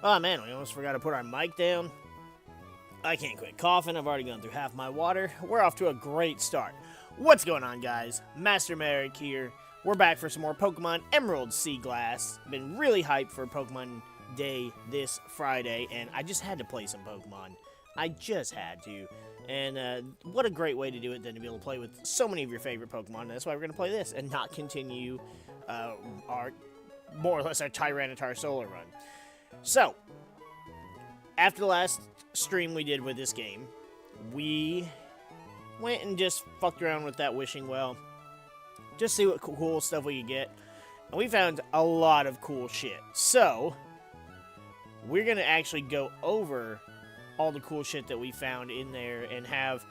Oh man, we almost forgot to put our mic down. I can't quit coughing. I've already gone through half my water. We're off to a great start. What's going on, guys? Master Merrick here. We're back for some more Pokemon Emerald Sea Glass. Been really hyped for Pokemon Day this Friday, and I just had to play some Pokemon. I just had to. And what a great way to do it than to be able to play with so many of your favorite Pokemon. And that's why we're going to play this and not continue our, more or less, our Tyranitar Solar run. So, after the last stream we did with this game, we went and just fucked around with that wishing well. Just see what cool stuff we could get. And we found a lot of cool shit. So, we're going to actually go over all the cool shit that we found in there and have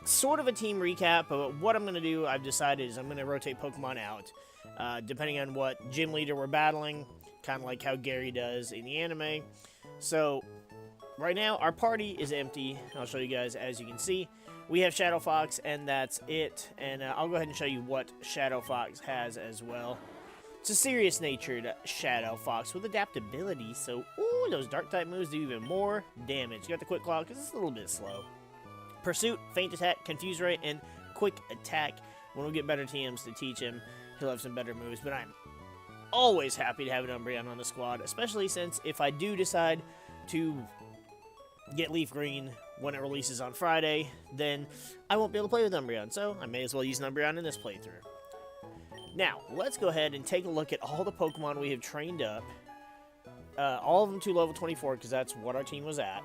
sort of a team recap. But what I'm going to do, I've decided, is I'm going to rotate Pokemon out. Depending on what gym leader we're battling. Kind of like how Gary does in the anime. So, right now, our party is empty. I'll show you guys, as you can see. We have Shadow Fox, and that's it. And I'll go ahead and show you what Shadow Fox has as well. It's a serious-natured Shadow Fox with adaptability, so, ooh, those Dark-type moves do even more damage. You got the Quick Claw, because it's a little bit slow. Pursuit, Faint Attack, Confuse Ray, and Quick Attack. When we get better TMs to teach him, he'll have some better moves, but I'm always happy to have an Umbreon on the squad, especially since if I do decide to get Leaf Green when it releases on Friday, then I won't be able to play with Umbreon, so I may as well use an Umbreon in this playthrough. Now, let's go ahead and take a look at all the Pokemon we have trained up. All of them to level 24, because that's what our team was at.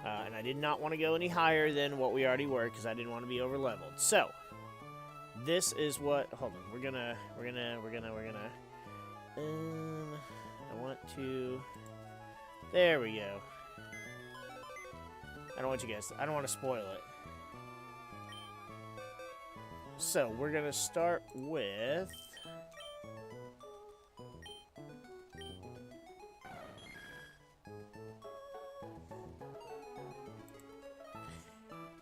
And I did not want to go any higher than what we already were, because I didn't want to be over-leveled. So, this is what... Hold on, we're gonna... I want to... There we go. I don't want you guys... I don't want to spoil it. So, we're gonna start with...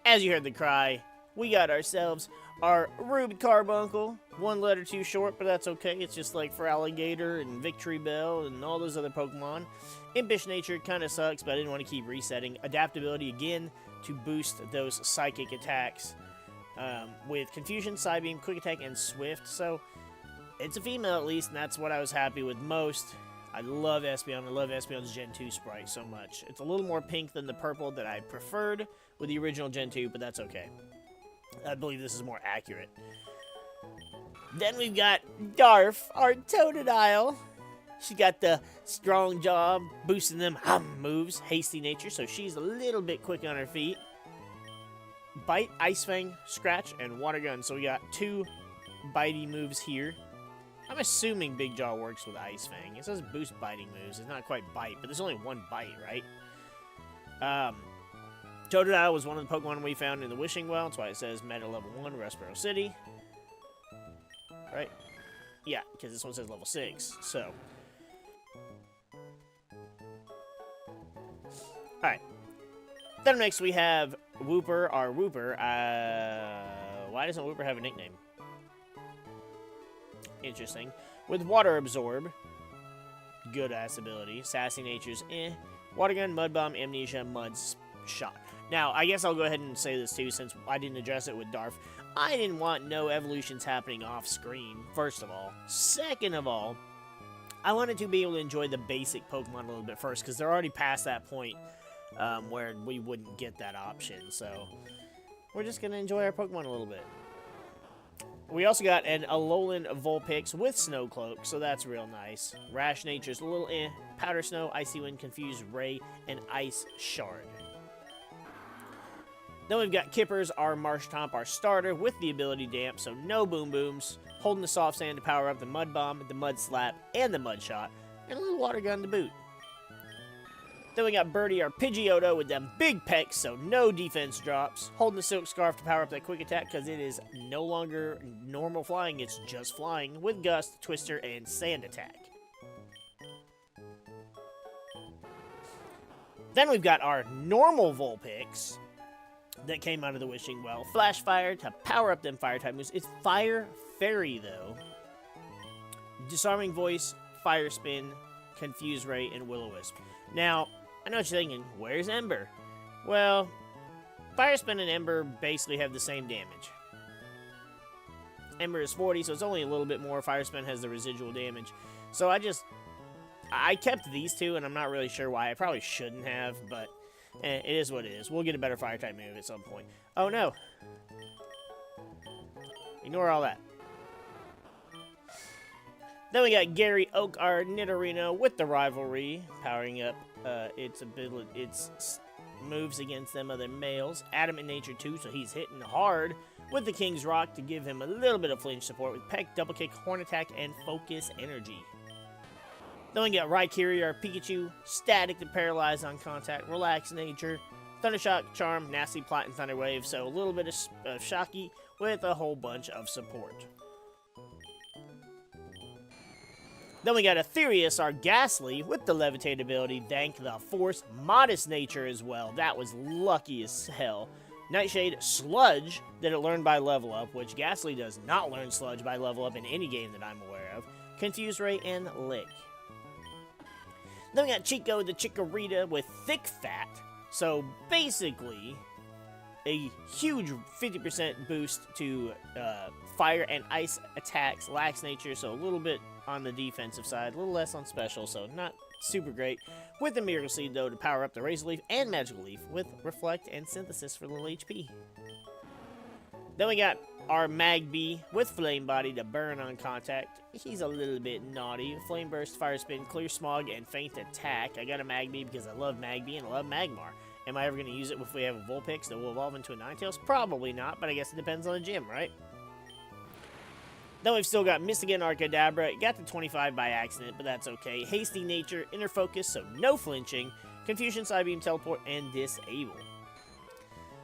As you heard the cry, we got ourselves our Ruby Carbuncle. One letter too short, but that's okay. It's just like for Alligator and Victory Bell and all those other Pokemon. Impish Nature kind of sucks, but I didn't want to keep resetting. Adaptability, again, to boost those Psychic attacks. With Confusion, Psybeam, Quick Attack, and Swift. So, it's a female at least, and that's what I was happy with most. I love Espeon. I love Espeon's Gen 2 sprite so much. It's a little more pink than the purple that I preferred with the original Gen 2, but that's okay. I believe this is more accurate. Then we've got Darf, our Totodile. She got the strong jaw, boosting them moves, hasty nature, so she's a little bit quick on her feet. Bite, Ice Fang, Scratch, and Water Gun. So we got two bitey moves here. I'm assuming Big Jaw works with Ice Fang. It says boost biting moves. It's not quite bite, but there's only one bite, right? Totodile was one of the Pokemon we found in the Wishing Well. That's why it says Meta Level 1, Rustboro City. Right? Yeah, because this one says Level 6. So. Alright. Then next we have Wooper, our Wooper. Why doesn't Wooper have a nickname? Interesting. With Water Absorb. Good ass ability. Sassy Nature's Water Gun, Mud Bomb, Amnesia, Mud Shot. Now, I guess I'll go ahead and say this too, since I didn't address it with Darf. I didn't want no evolutions happening off screen, first of all. Second of all, I wanted to be able to enjoy the basic Pokemon a little bit first, because they're already past that point where we wouldn't get that option. So, we're just going to enjoy our Pokemon a little bit. We also got an Alolan Vulpix with Snow Cloak, so that's real nice. Rash Nature's a little Powder Snow, Icy Wind, Confused Ray, and Ice Shard. Then we've got Kippers, our Marshtomp, our starter, with the ability Damp, so no Boom Booms, holding the Soft Sand to power up the Mud Bomb, the Mud Slap, and the Mud Shot, and a little Water Gun to boot. Then we got Birdie, our Pidgeotto, with them big pecs, so no defense drops, holding the Silk Scarf to power up that Quick Attack, because it is no longer normal flying, it's just flying, with Gust, Twister, and Sand Attack. Then we've got our normal Vulpix, that came out of the Wishing Well. Flash Fire to power up them Fire-type moves. It's Fire Fairy, though. Disarming Voice, Fire Spin, Confuse Ray, and Will-O-Wisp. Now, I know what you're thinking, where's Ember? Well, Fire Spin and Ember basically have the same damage. Ember is 40, so it's only a little bit more. Fire Spin has the residual damage. So I kept these two, and I'm not really sure why. I probably shouldn't have, but it is what it is. We'll get a better Fire-type move at some point. Oh, no. Ignore all that. Then we got Gary Oak, our Nidorino, with the Rivalry, powering up its moves against them other males. Adamant Nature too, so he's hitting hard with the King's Rock to give him a little bit of flinch support with Peck, Double Kick, Horn Attack, and Focus Energy. Then we got Raikiri, our Pikachu, Static to Paralyze on contact, Relax Nature, Thundershock, Charm, Nasty Plot, and Thunder Wave, so a little bit of Shocky with a whole bunch of support. Then we got Aetherius, our Ghastly, with the Levitate ability, Thank the Force, Modest Nature as well. That was lucky as hell. Nightshade, Sludge, that it learned by level up, which Ghastly does not learn Sludge by level up in any game that I'm aware of. Confuse Ray, and Lick. Then we got Chico, the Chikorita, with Thick Fat. So basically, a huge 50% boost to fire and ice attacks, Lax Nature, so a little bit on the defensive side, a little less on special, so not super great. With the Miracle Seed, though, to power up the Razor Leaf and Magical Leaf with Reflect and Synthesis for little HP. Then we got our Magby with Flame Body to burn on contact. He's a little bit naughty. Flame Burst, Fire Spin, Clear Smog, and Faint Attack. I got a Magby because I love Magby and I love Magmar. Am I ever going to use it if we have a Vulpix that will evolve into a Ninetales? Probably not, but I guess it depends on the gym, right? Then we've still got Mystigan Arcadabra. It got to 25 by accident, but that's okay. Hasty Nature, Inner Focus, so no flinching. Confusion, Psybeam, Teleport, and Disable.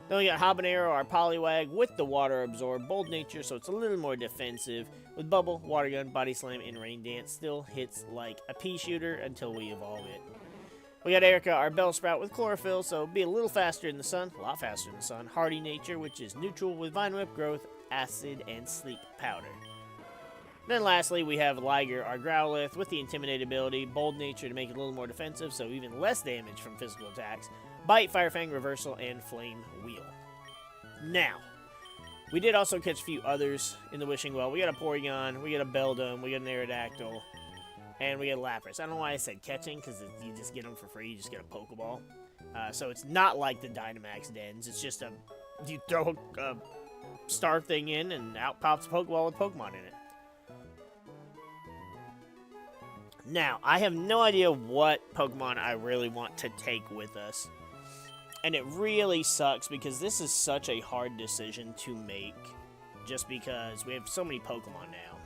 Then we got Habanero, our Poliwag, with the Water Absorb. Bold Nature, so it's a little more defensive. With Bubble, Water Gun, Body Slam, and Rain Dance. Still hits like a pea shooter until we evolve it. We got Erica, our Bellsprout, with Chlorophyll, so be a little faster in the sun. A lot faster in the sun. Hardy Nature, which is neutral with Vine Whip, Growth, Acid, and Sleep Powder. Then lastly, we have Liger, our Growlithe, with the Intimidate ability, Bold Nature to make it a little more defensive, so even less damage from physical attacks, Bite, Fire Fang, Reversal, and Flame Wheel. Now, we did also catch a few others in the Wishing Well. We got a Porygon, we got a Beldum, we got an Aerodactyl, and we got a Lapras. I don't know why I said catching, because you just get them for free, you just get a Pokeball. So it's not like the Dynamax dens, it's just you throw a star thing in, and out pops a Pokeball with Pokemon in it. Now, I have no idea what Pokemon I really want to take with us. And it really sucks because this is such a hard decision to make just because we have so many Pokemon now.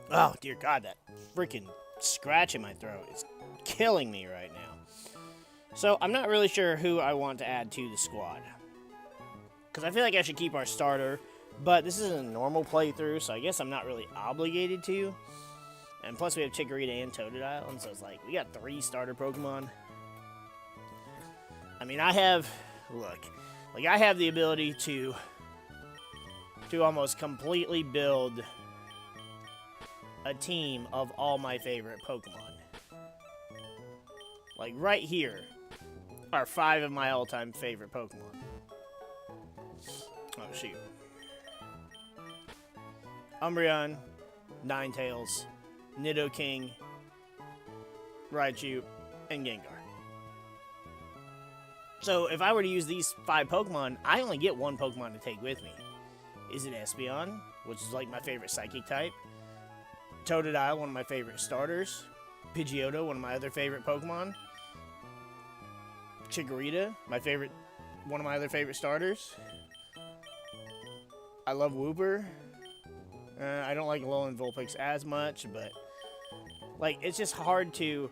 Oh, dear God, that freaking scratch in my throat is killing me right now. So, I'm not really sure who I want to add to the squad. Because I feel like I should keep our starter, but this is a normal playthrough, so I guess I'm not really obligated to. And plus we have Chikorita and Totodile, and so it's like, we got 3 starter Pokemon. I mean, I have the ability to almost completely build a team of all my favorite Pokemon. Like, right here are 5 of my all-time favorite Pokemon. Oh, shoot. Umbreon, Ninetales, Nidoking, Raichu, and Gengar. So, if I were to use these 5 Pokemon, I only get 1 Pokemon to take with me. Is it Espeon, which is like my favorite Psychic type? Totodile, one of my favorite starters. Pidgeotto, one of my other favorite Pokemon. Chikorita, one of my other favorite starters. I love Wooper. I don't like Alolan Vulpix as much, but like, it's just hard to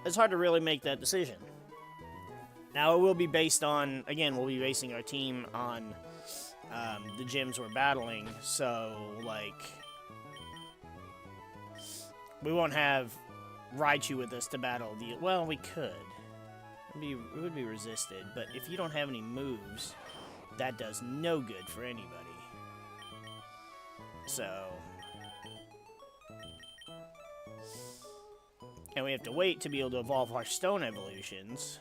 really make that decision. Now, it will be based on, again, we'll be basing our team on the gyms we're battling, so, like, we won't have Raichu with us to battle the... Well, we could. It would be resisted, but if you don't have any moves, that does no good for anybody. So... And we have to wait to be able to evolve our stone evolutions.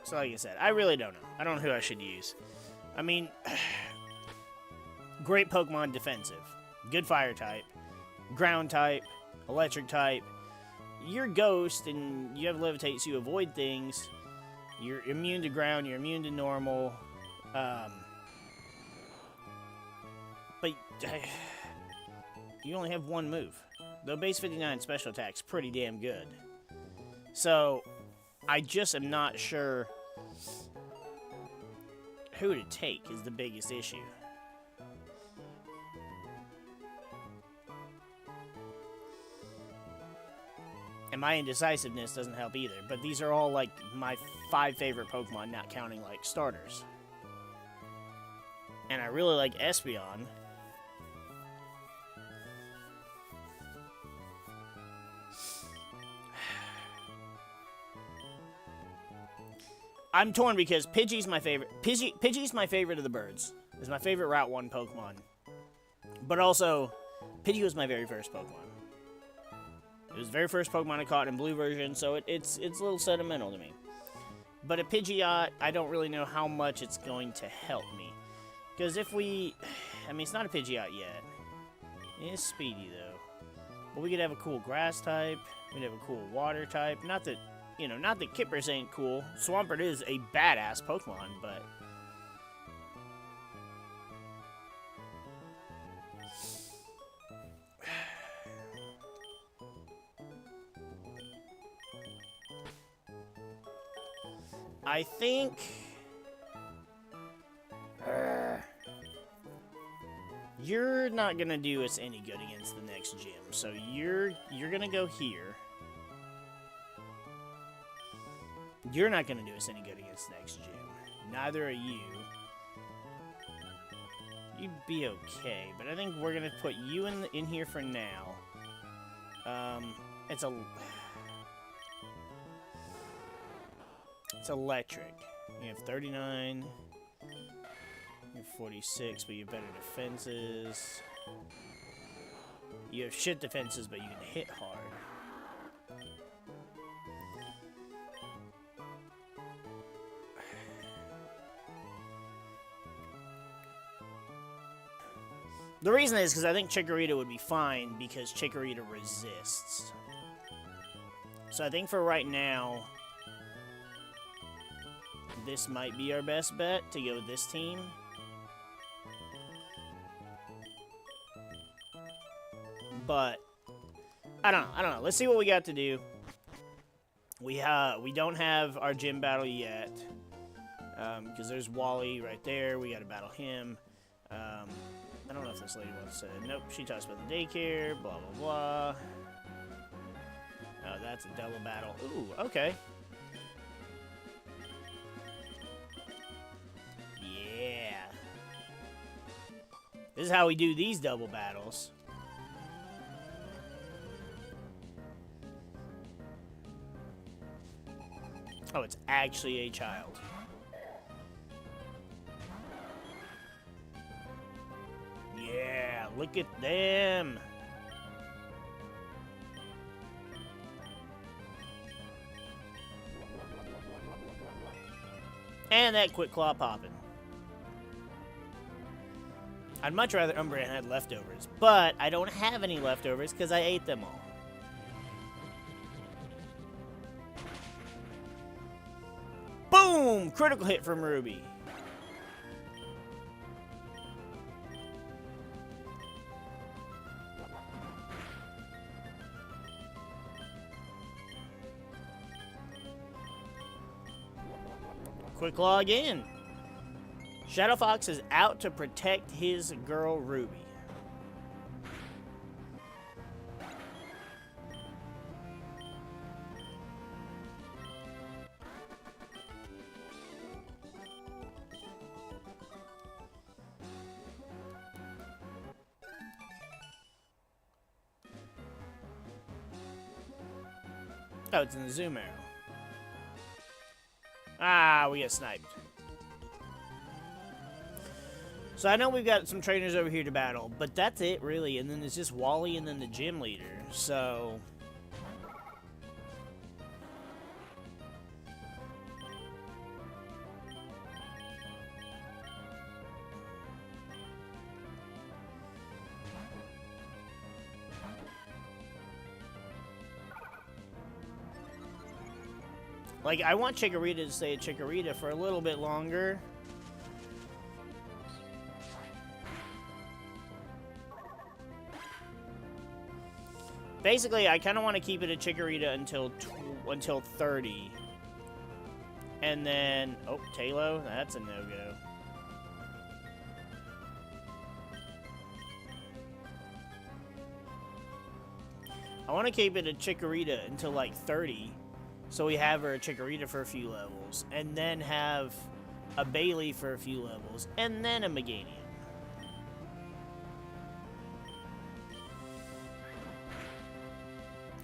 So like I said, I really don't know. I don't know who I should use. I mean, great Pokemon defensive. Good fire type. Ground type. Electric type. You're Ghost and you have Levitate, so you avoid things. You're immune to ground. You're immune to normal. But you only have 1 move. Though base 59 special attack's pretty damn good. So, I just am not sure who to take is the biggest issue. And my indecisiveness doesn't help either. But these are all, like, my 5 favorite Pokemon, not counting, like, starters. And I really like Espeon. I'm torn because Pidgey's my favorite. Pidgey's my favorite of the birds. It's my favorite Route 1 Pokemon. But also, Pidgey was my very first Pokemon. It was the very first Pokemon I caught in blue version, so it's a little sentimental to me. But a Pidgeot, I don't really know how much it's going to help me. Because if we... I mean, it's not a Pidgeot yet. It is speedy, though. But we could have a cool grass type. We'd have a cool water type. Not that... You know, not that Kippers ain't cool. Swampert is a badass Pokemon, but... I think... You're not gonna do us any good against the next gym, so you're gonna go here. You're not going to do us any good against the next gym. Neither are you. You'd be okay, but I think we're going to put you in here for now. It's electric. You have 39. You have 46, but you have better defenses. You have shit defenses, but you can hit hard. The reason is because I think Chikorita would be fine because Chikorita resists. So I think for right now, this might be our best bet to go with this team. But I don't know. Let's see what we got to do. We don't have our gym battle yet because there's Wally right there. We got to battle him. I don't know if this lady wants to... Nope, she talks about the daycare, blah, blah, blah. Oh, that's a double battle. Ooh, okay. This is how we do these double battles. Oh, it's actually a child. Yeah, look at them. And that quick claw popping. I'd much rather Umbreon had leftovers, but I don't have any leftovers because I ate them all. Boom! Critical hit from Ruby. Quick Claw again. Shadow Fox is out to protect his girl Ruby. Oh, it's in the Zoom arrow. Ah, we get sniped. So I know we've got some trainers over here to battle, but that's it, really. And then it's just Wally and then the gym leader. So... like, I want Chikorita to stay Chikorita for a little bit longer. Basically, I kind of want to keep it a Chikorita until 30. And then... oh, Talo? That's a no-go. I want to keep it a Chikorita until, like, 30. So we have her a Chikorita for a few levels, and then have a Bailey for a few levels, and then a Meganium.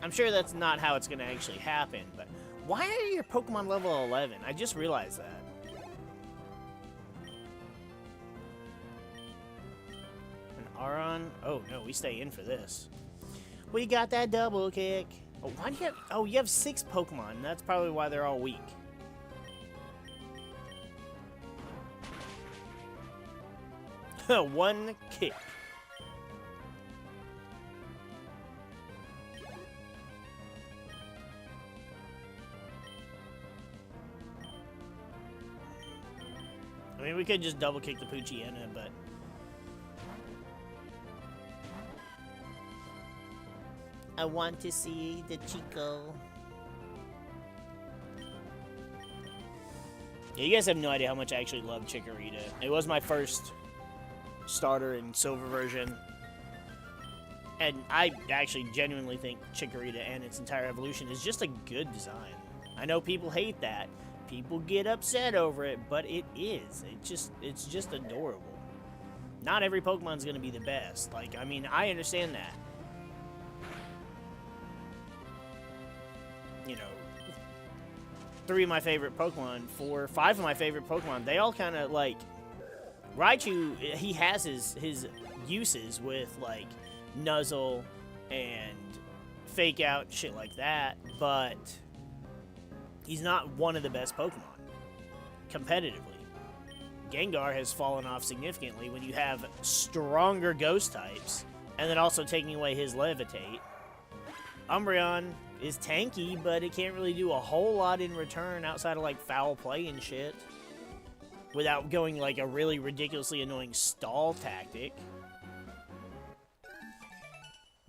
I'm sure that's not how it's going to actually happen, but why are your Pokemon level 11? I just realized that. An Aron? Oh, no, we stay in for this. We got that double kick. Oh, why do you have... oh, you have 6 Pokemon. That's probably why they're all weak. One kick. I mean, we could just double kick the Poochyena, but... I want to see the Chico. Yeah, you guys have no idea how much I actually love Chikorita. It was my first starter in Silver version. And I actually genuinely think Chikorita and its entire evolution is just a good design. I know people hate that. People get upset over it, but it is. It's just adorable. Not every Pokemon's going to be the best. Like, I mean, I understand that. You know, 3 of my favorite Pokemon, 5 of my favorite Pokemon, they all kind of, like, Raichu, he has his uses with, like, Nuzzle and Fake Out and shit like that, but he's not one of the best Pokemon, competitively. Gengar has fallen off significantly when you have stronger Ghost types, and then also taking away his Levitate. Umbreon is tanky, but it can't really do a whole lot in return outside of, like, foul play and shit. Without going, like, a really ridiculously annoying stall tactic.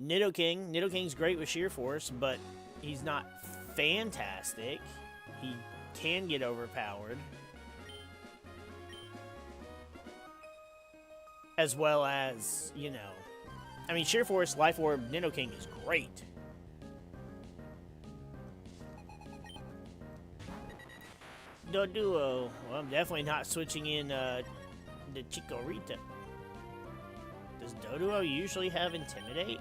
Nidoking. Nidoking's great with Sheer Force, but he's not fantastic. He can get overpowered. As well as, you know... I mean, Sheer Force, Life Orb, Nidoking is great. Doduo. Well, I'm definitely not switching in the Chikorita. Does Doduo usually have Intimidate?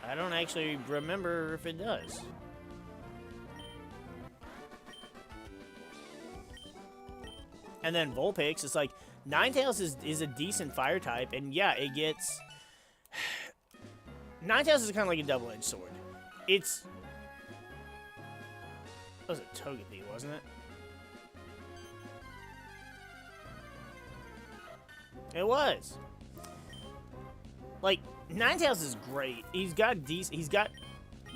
I don't actually remember if it does. And then Vulpix, it's like, Ninetales is a decent fire type, and yeah, it gets... Ninetales is kind of like a double-edged sword. It's... That was a Togepi, wasn't it? It was. Like, Ninetales is great. He's got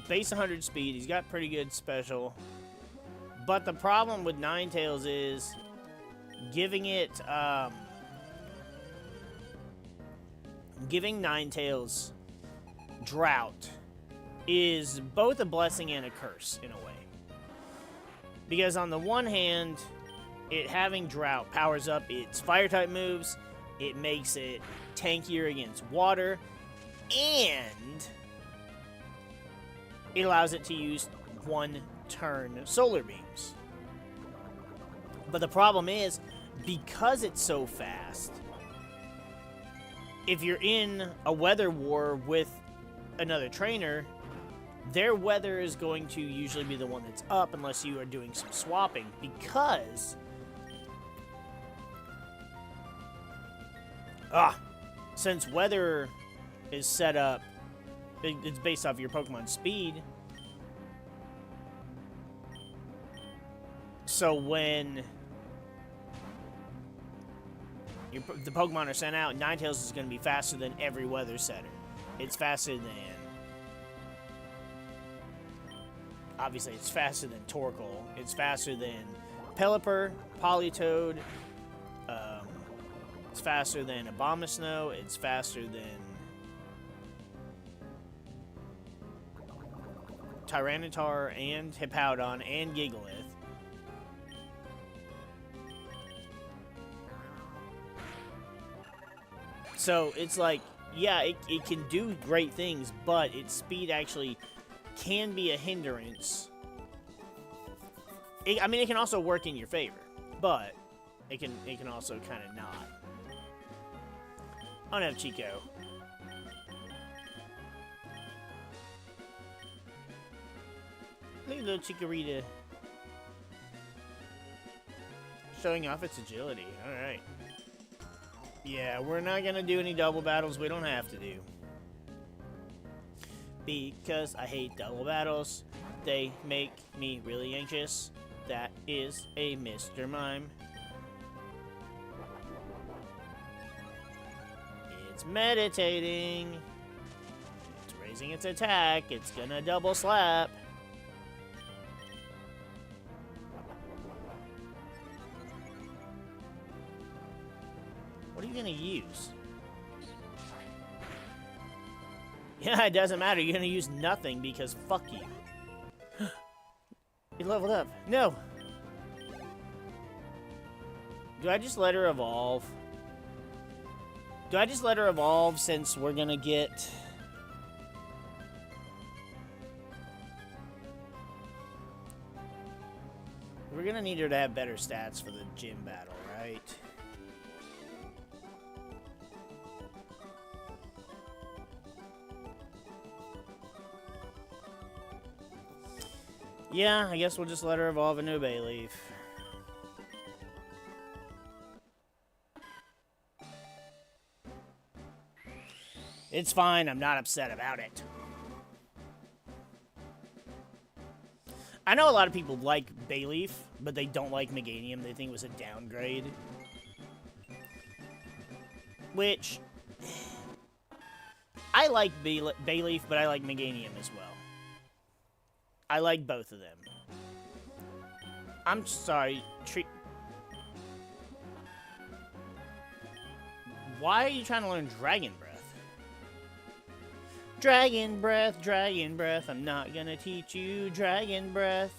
base 100 speed. He's got pretty good special. But the problem with Ninetales is giving Ninetales Drought is both a blessing and a curse in a way. Because on the one hand, it having Drought powers up its fire type moves. It makes it tankier against water, and it allows it to use one-turn solar beams. But the problem is, because it's so fast, if you're in a weather war with another trainer, their weather is going to usually be the one that's up unless you are doing some swapping, because since weather is set up, it's based off your Pokemon speed. So when the Pokemon are sent out, Ninetales is going to be faster than every weather setter. It's faster than... Obviously, it's faster than Torkoal. It's faster than Pelipper, Politoed. It's faster than Abomasnow. It's faster than Tyranitar and Hippowdon and Gigalith. So it's like, yeah, it can do great things, but its speed actually can be a hindrance. I mean, it can also work in your favor, but it can also kind of not. I don't have Chico. Look at little Chikorita showing off its agility. Alright. Yeah, we're not gonna do any double battles we don't have to do. Because I hate double battles. They make me really anxious. That is a Mr. Mime. It's meditating. It's raising its attack. It's gonna double slap. What are you gonna use? Yeah, it doesn't matter. You're gonna use nothing because fuck you. You leveled up. No. Do I just let her evolve? Do I just let her evolve since we're gonna get... We're gonna need her to have better stats for the gym battle, right? Yeah, I guess we'll just let her evolve into a Bayleaf. It's fine, I'm not upset about it. I know a lot of people like Bayleaf, but they don't like Meganium. They think it was a downgrade. Which... I like Bayleaf, but I like Meganium as well. I like both of them. I'm sorry, why are you trying to learn Dragon Breath? Dragon Breath, I'm not gonna teach you Dragon Breath.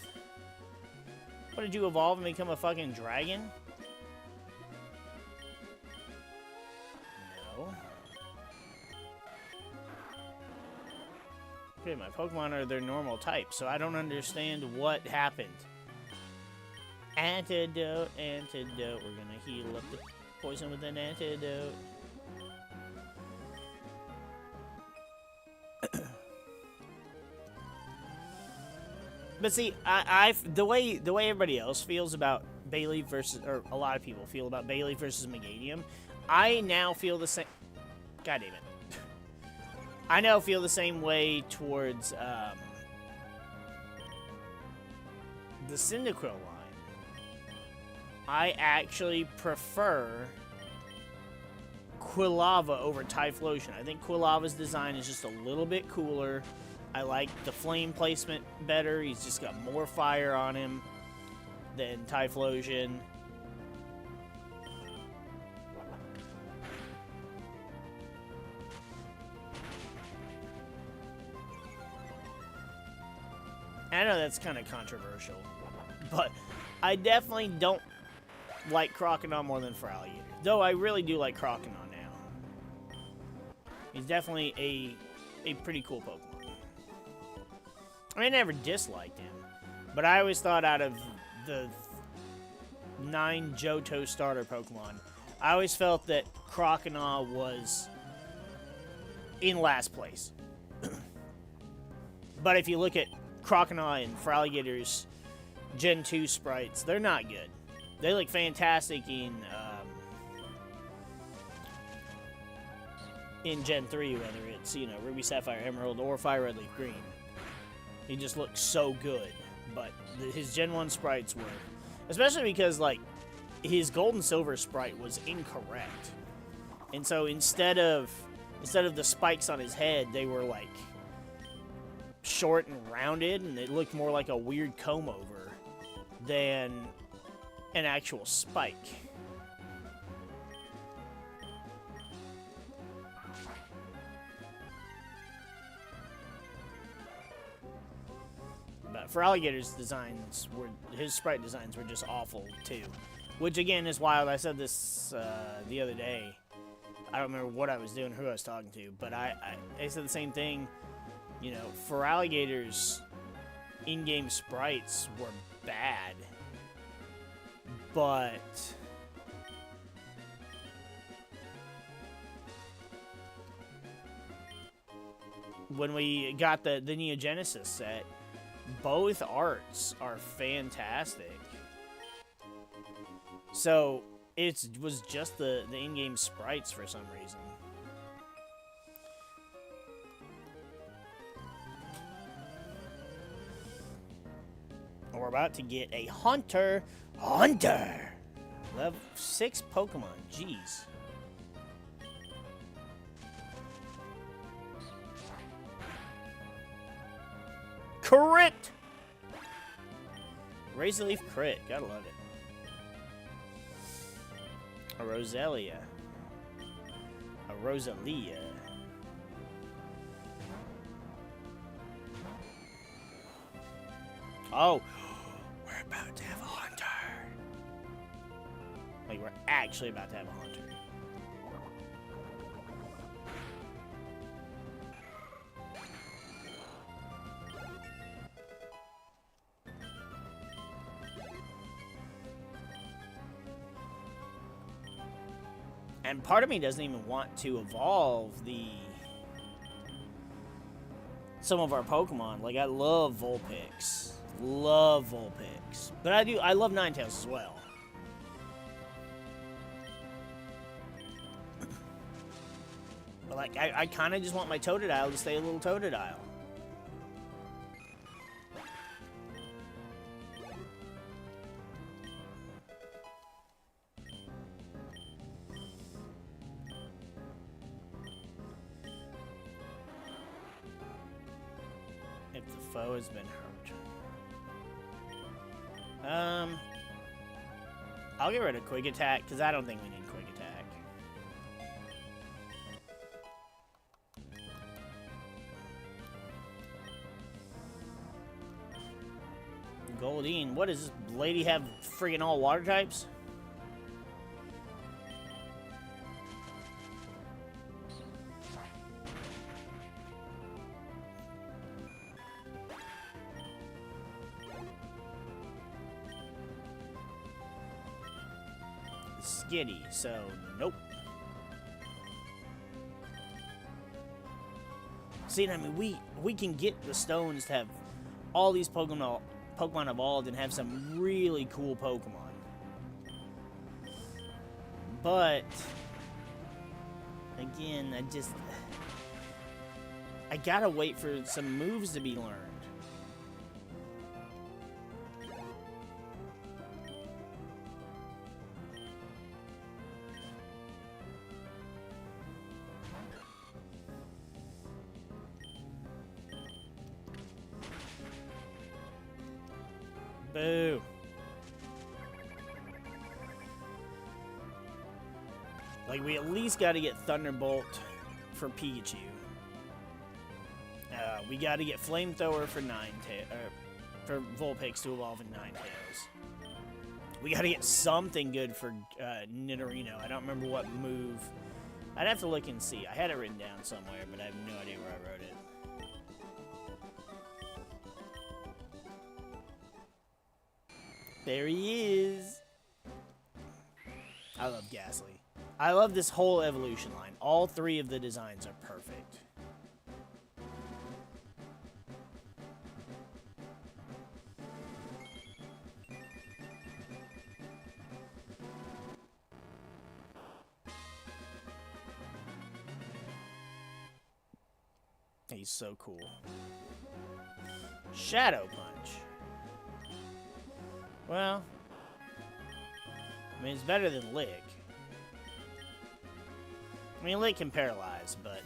What, did you evolve and become a fucking dragon? No. Okay, my Pokemon are their normal type, so I don't understand what happened. Antidote, antidote. We're gonna heal up the poison with an antidote. But see, the way everybody else feels about Bailey versus, or a lot of people feel about Bailey versus Meganium, I now feel the same. God damn it! I now feel the same way towards the Cyndaquil line. I actually prefer Quilava over Typhlosion. I think Quilava's design is just a little bit cooler. I like the flame placement better. He's just got more fire on him than Typhlosion. I know that's kind of controversial, but I definitely don't like Croconaw more than Feraligatr. Though I really do like Croconaw now. He's definitely a pretty cool Pokemon. I never disliked him, but I always thought out of the 9 Johto starter Pokemon, I always felt that Croconaw was in last place. But if you look at Croconaw and Feraligatr's Gen 2 sprites, they're not good. They look fantastic in Gen 3, whether it's, you know, Ruby, Sapphire, Emerald, or Fire Red Leaf Green. He just looks so good. But his Gen 1 sprites were... Especially because, like, his Gold and Silver sprite was incorrect. And so instead of the spikes on his head, they were, like, short and rounded, and it looked more like a weird comb-over than an actual spike. But Feraligatr's designs were, his sprite designs were just awful too, which again is wild. I said this the other day. I don't remember what I was doing, who I was talking to, but I said the same thing. You know, Feraligatr's in-game sprites were bad, but when we got the Neogenesis set, both arts are fantastic. So it was just the in-game sprites for some reason. We're about to get a Hunter. Level 6 Pokemon. Jeez. Crit! Razor Leaf crit. Gotta love it. A Roselia. A Rosalia. Oh. We're about to have a Hunter. Like, we're actually about to have a Hunter. And part of me doesn't even want to evolve some of our Pokemon. Like, I love Vulpix. Love Vulpix. But I love Ninetales as well. But, like, I kind of just want my Totodile to stay a little Totodile. If the foe has been hurt. I'll get rid of Quick Attack, because I don't think we need Quick Attack. Goldeen, what does this lady have friggin' all water types? Skitty, so nope. See, I mean, we can get the stones to have all these Pokemon evolved and have some really cool Pokemon. But again, I gotta wait for some moves to be learned. Boo. Like, we at least got to get Thunderbolt for Pikachu. We got to get Flamethrower for for Vulpix to evolve in Ninetales. We got to get something good for Nidorino. I don't remember what move. I'd have to look and see. I had it written down somewhere, but I have no idea where I wrote it. There he is. I love Ghastly. I love this whole evolution line. All three of the designs are perfect. He's so cool. Shadow Punch. Well, I mean, it's better than Lick. I mean, Lick can paralyze, but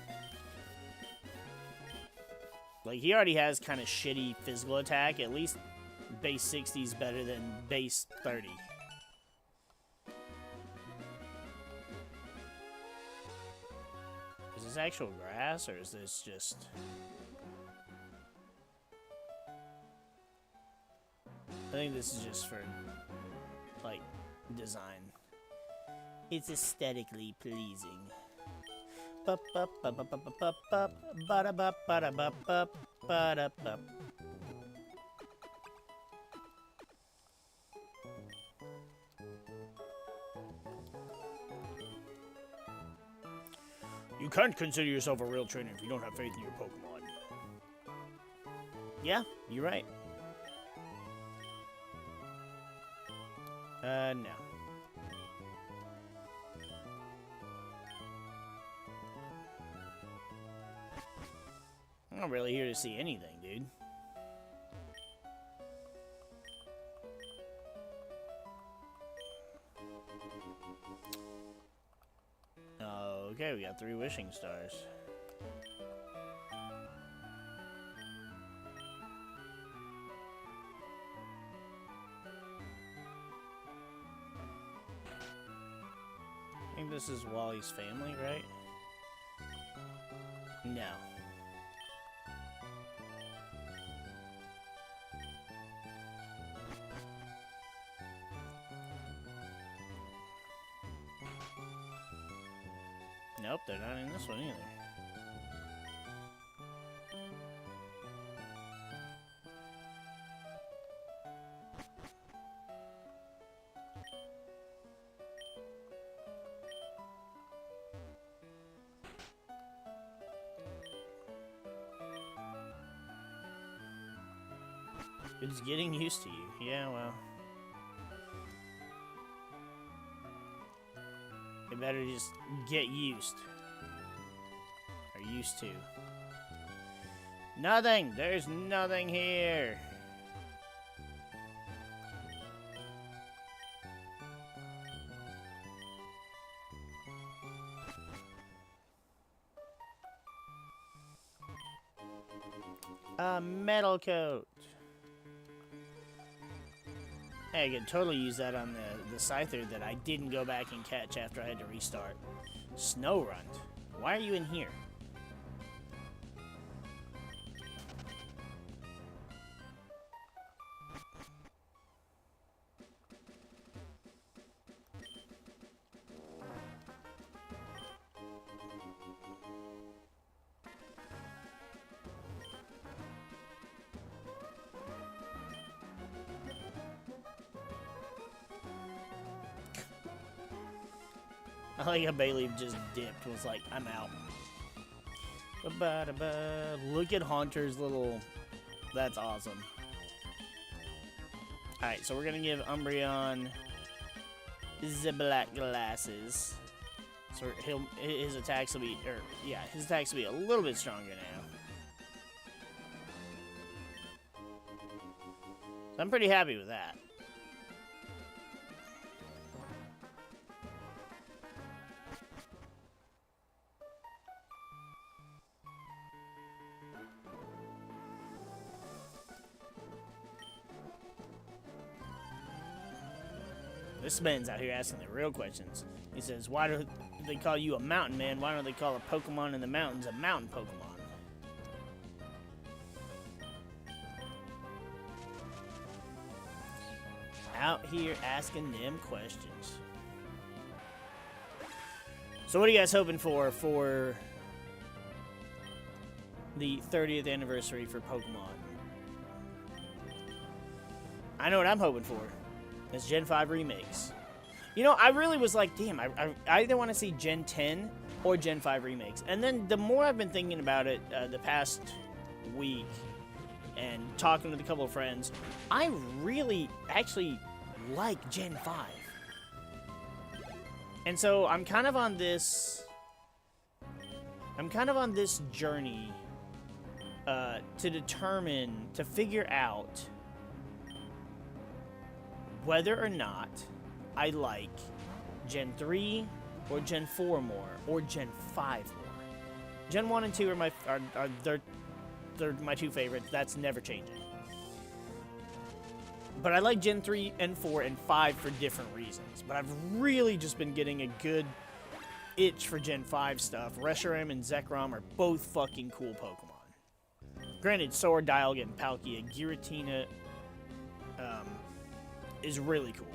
like, he already has kind of shitty physical attack. At least base 60 is better than base 30. Is this actual grass, or is this just... I think this is just for, like, design. It's aesthetically pleasing. You can't consider yourself a real trainer if you don't have faith in your Pokemon. Yeah, you're right. No. I'm not really here to see anything, dude. Okay, we got 3 wishing stars. I think this is Wally's family, right? No. Nope, they're not in this one either. It's getting used to you. Yeah, well. You better just get used. Or used to. Nothing! There's nothing here! A metal coat! Hey, I could totally use that on the Scyther that I didn't go back and catch after I had to restart. Snorunt. Why are you in here? I like how Bayleaf just dipped, was like, I'm out. Look at Haunter's little... That's awesome. Alright, so we're gonna give Umbreon the black glasses. So his attacks will be... his attacks will be a little bit stronger now. So I'm pretty happy with that. This man's out here asking the real questions. He says, why do they call you a mountain man? Why don't they call a Pokemon in the mountains a mountain Pokemon? Out here asking them questions. So what are you guys hoping for the 30th anniversary for Pokemon? I know what I'm hoping for. It's Gen 5 remakes. You know, I really was like, damn, I either want to see Gen 10 or Gen 5 remakes. And then the more I've been thinking about it the past week and talking with a couple of friends, I really actually like Gen 5. And so I'm kind of on this journey to figure out whether or not I like Gen 3 or Gen 4 more or Gen 5 more. Gen 1 and 2 are they're my two favorites. That's never changing. But I like Gen 3 and 4 and 5 for different reasons. But I've really just been getting a good itch for Gen 5 stuff. Reshiram and Zekrom are both fucking cool Pokemon. Granted, so are Dialga and Palkia. Giratina is really cool.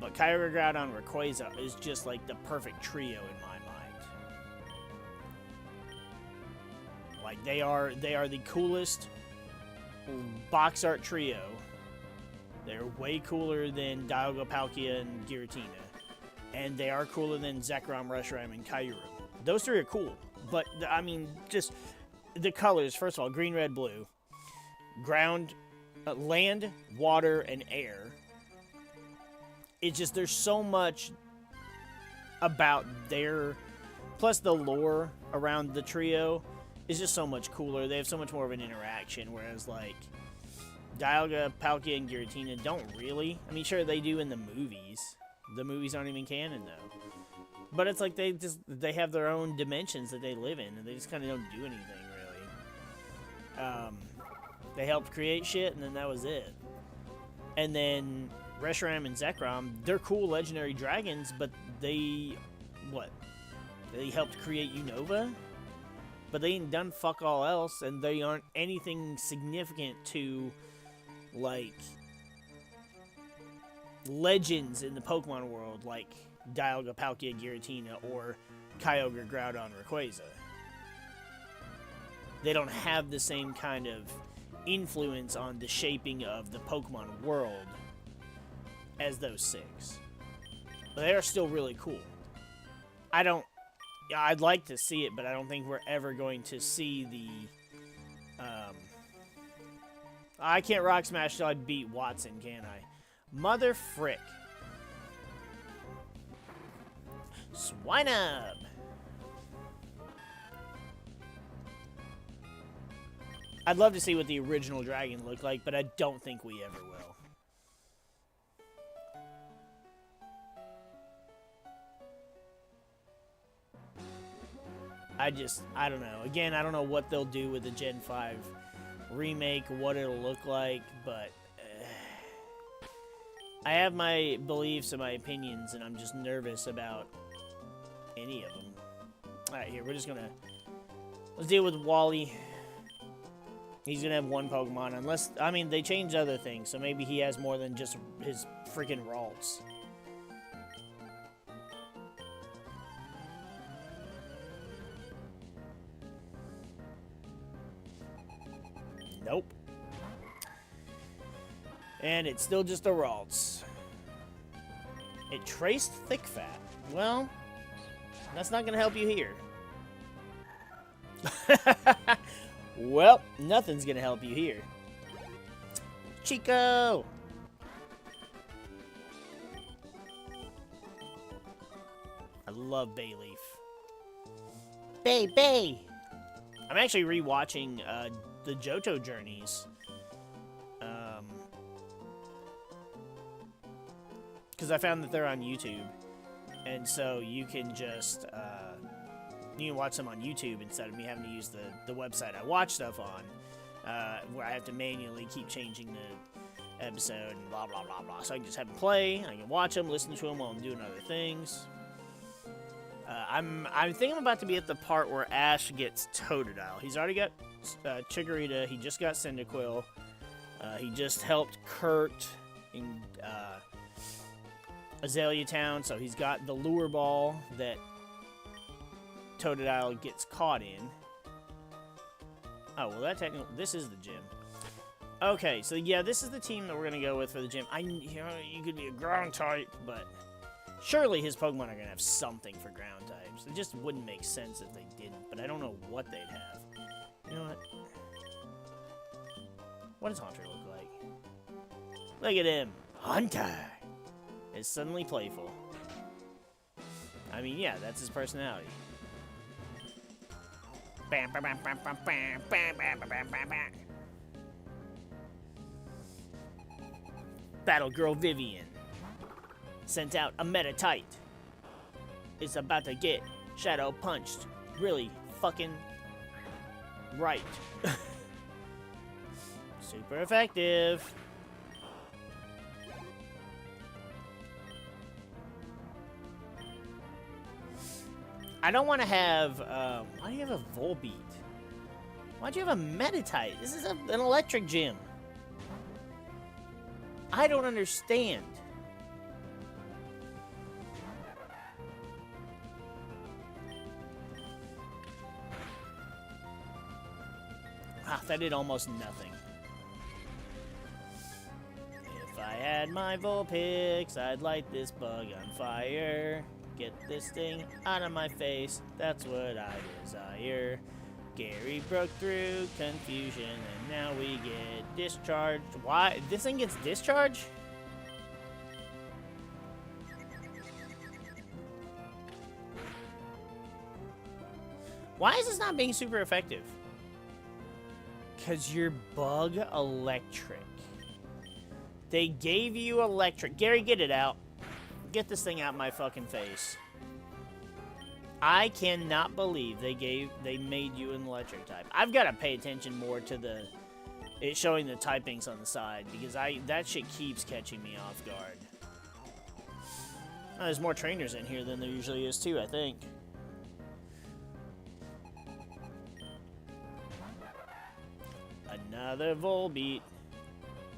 But Kyogre, Groudon, Rayquaza is just like the perfect trio in my mind. Like they are the coolest box art trio. They're way cooler than Dialga, Palkia, and Giratina. And they are cooler than Zekrom, Reshiram, and Kyurem. Those three are cool. But, I mean, just the colors, first of all, green, red, blue. Ground, land, water, and air. It's just, there's so much about their... Plus the lore around the trio is just so much cooler. They have so much more of an interaction, whereas, like, Dialga, Palkia, and Giratina don't really. I mean, sure, they do in the movies. The movies aren't even canon, though. But it's like they have their own dimensions that they live in, and they just kind of don't do anything, really. They helped create shit, and then that was it. And then Reshiram and Zekrom, they're cool legendary dragons, but they... What? They helped create Unova? But they ain't done fuck all else, and they aren't anything significant to, like, legends in the Pokemon world, like Dialga, Palkia, Giratina, or Kyogre, Groudon, Rayquaza. They don't have the same kind of influence on the shaping of the Pokemon world as those six. But they are still really cool. I'd like to see it, but I don't think we're ever going to see the... I can't Rock Smash till I beat Watson, can I? Mother frick. Swinub! I'd love to see what the original dragon looked like, but I don't think we ever will. I don't know. Again, I don't know what they'll do with the Gen 5 remake, what it'll look like, but I have my beliefs and my opinions, and I'm just nervous about any of them. Alright, here, we're just gonna... Let's deal with Wally. He's gonna have one Pokemon, unless... I mean, they changed other things, so maybe he has more than just his freaking Ralts. Nope. And it's still just a Ralts. It traced Thick Fat. Well, that's not going to help you here. Well, nothing's going to help you here. Chico! I love Bayleaf. Bay! I'm actually rewatching the Johto Journeys. Because I found that they're on YouTube. And so you can just, you can watch them on YouTube instead of me having to use the website I watch stuff on. Where I have to manually keep changing the episode and blah, blah, blah, blah. So I can just have them play, I can watch them, listen to them while I'm doing other things. I think I'm about to be at the part where Ash gets Totodile. He's already got Chikorita. He just got Cyndaquil. He just helped Kurt in Azalea Town, so he's got the Lure Ball that Totodile gets caught in. Oh, well, this is the gym. Okay, so yeah, this is the team that we're gonna go with for the gym. You could be a ground type, but surely his Pokemon are gonna have something for ground types. It just wouldn't make sense if they didn't, but I don't know what they'd have. You know what? What does Haunter look like? Look at him. Haunter is suddenly playful. I mean, yeah, that's his personality. Bam, bam, bam, bam, bam, bam, bam, bam, bam, bam, bam. Battle Girl Vivian sent out a Meditite. Is about to get Shadow Punched. Really fucking right. Super effective. I don't want to have, why do you have a Volbeat? Why'd you have a Meditite? This is an electric gym. I don't understand. Ah, that did almost nothing. If I had my Vulpix, I'd light this bug on fire. Get this thing out of my face, that's what I desire. Gary broke through confusion, and now we get discharged. Why? This thing gets discharged? Why is this not being super effective? Because you're bug electric. They gave you electric. Gary, get it out. Get this thing out my fucking face. I cannot believe they made you an electric type. I've got to pay attention more to it showing the typings on the side, because that shit keeps catching me off guard. Oh, there's more trainers in here than there usually is too, I think. Another Volbeat.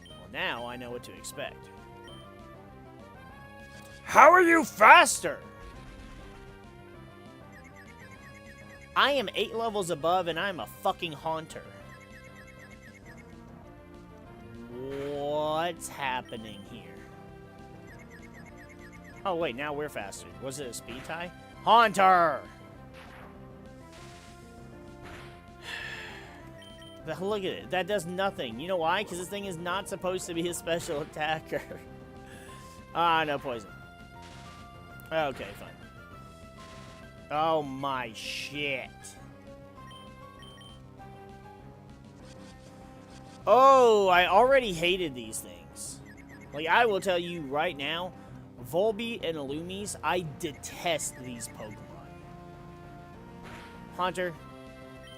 Well, now I know what to expect. How are you faster? I am 8 levels above, and I'm a fucking Haunter. What's happening here? Oh, wait, now we're faster. Was it a speed tie? Haunter! Look at it. That does nothing. You know why? Because this thing is not supposed to be a special attacker. Ah, no poison. Okay, fine. Oh my shit. Oh, I already hated these things. Like, I will tell you right now, Volbeat and Illumise, I detest these Pokemon. Haunter,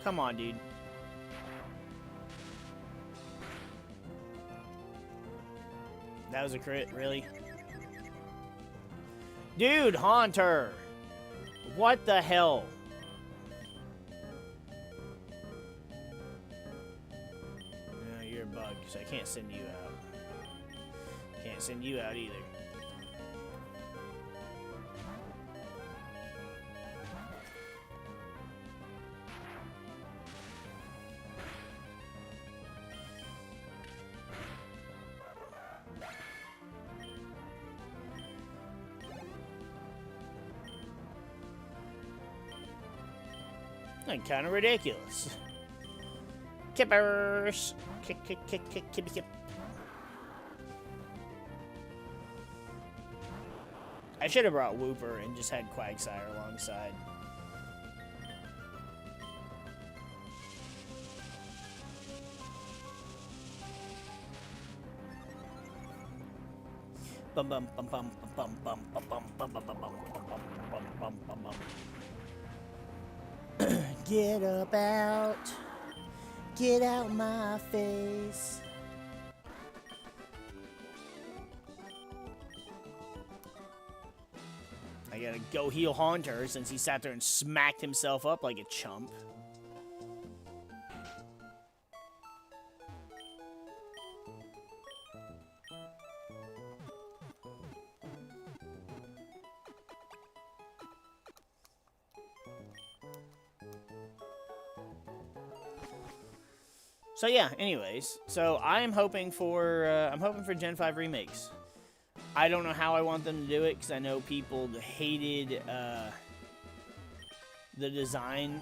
come on, dude. That was a crit, really? Dude, Haunter! What the hell? No, you're a bug, so I can't send you out. Can't send you out either. Kind of ridiculous. Kippers! Kick, kick, kick, kick, kippy, kip. I should have brought Wooper and just had Quagsire alongside. Bum bum bum bum bum bum bum bum bum bum bum bum bum bum bum bum. Get about, get out my face. I gotta go heal Haunter since he sat there and smacked himself up like a chump. So yeah, anyways, so I'm hoping for Gen 5 remakes. I don't know how I want them to do it because I know people hated the design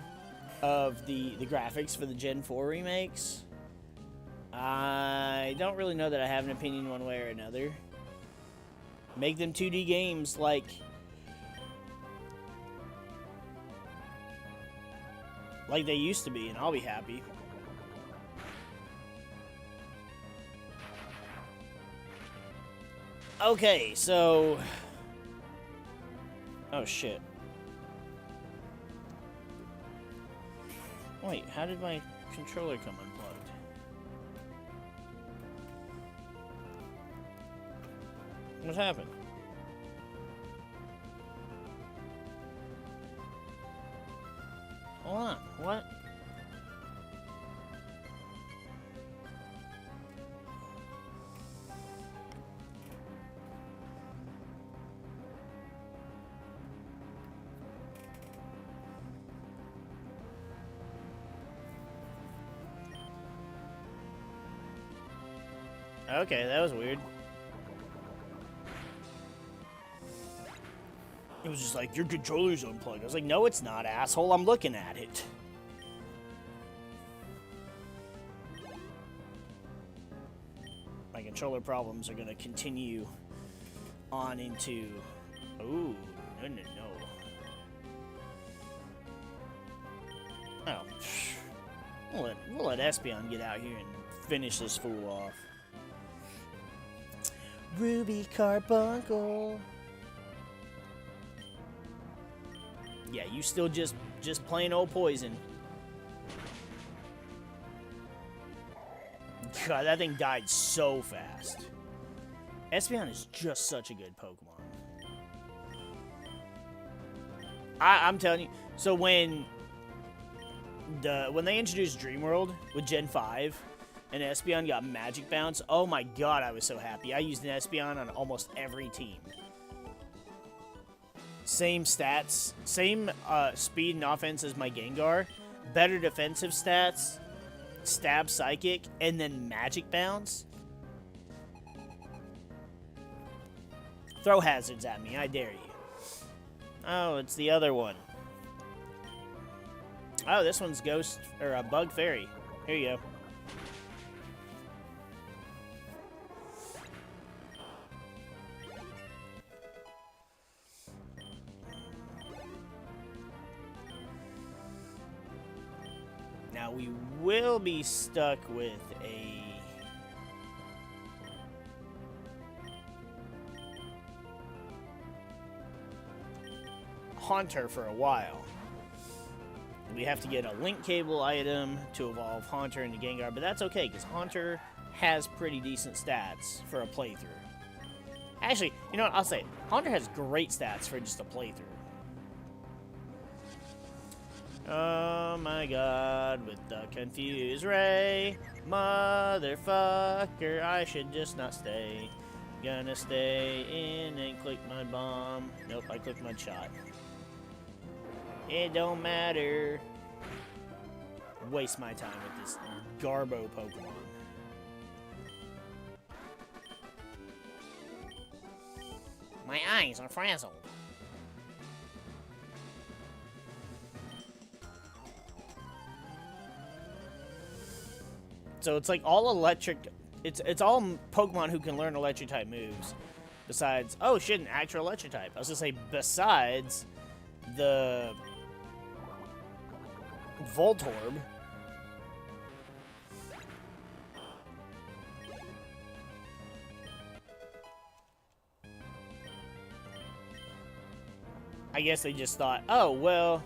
of the graphics for the Gen 4 remakes. I don't really know that I have an opinion one way or another. Make them 2D games like they used to be, and I'll be happy. Okay, so... Oh, shit. Wait, how did my controller come unplugged? What happened? Hold on, what? Okay, that was weird. It was just like, your controller's unplugged. I was like, no, it's not, asshole. I'm looking at it. My controller problems are going to continue on into... Ooh, no, no, no. Oh. We'll let Espeon get out here and finish this fool off. Ruby Carbuncle. Yeah, you still just plain old poison. God, that thing died so fast. Espeon is just such a good Pokemon. I'm telling you. So when they introduced Dream World with Gen 5 and Espeon got Magic Bounce, oh my god, I was so happy. I used an Espeon on almost every team. Same stats, same speed and offense as my Gengar, better defensive stats, Stab Psychic, and then Magic Bounce. Throw hazards at me, I dare you. Oh, it's the other one. Oh, this one's Ghost, or a Bug Fairy. Here you go. Now we will be stuck with a Haunter for a while. We have to get a link cable item to evolve Haunter into Gengar, but that's okay because Haunter has pretty decent stats for a playthrough. Actually, you know what? I'll say it. Haunter has great stats for just a playthrough. Oh my god, with the Confuse Ray, motherfucker, I should just not stay. Gonna stay in and click my bomb. Nope, I clicked my shot. It don't matter. Waste my time with this Garbo Pokemon. My eyes are frazzled. So it's like all electric. It's all Pokemon who can learn electric type moves. Besides, oh shit, an actual electric type. I was gonna say besides the Voltorb. I guess they just thought, oh well.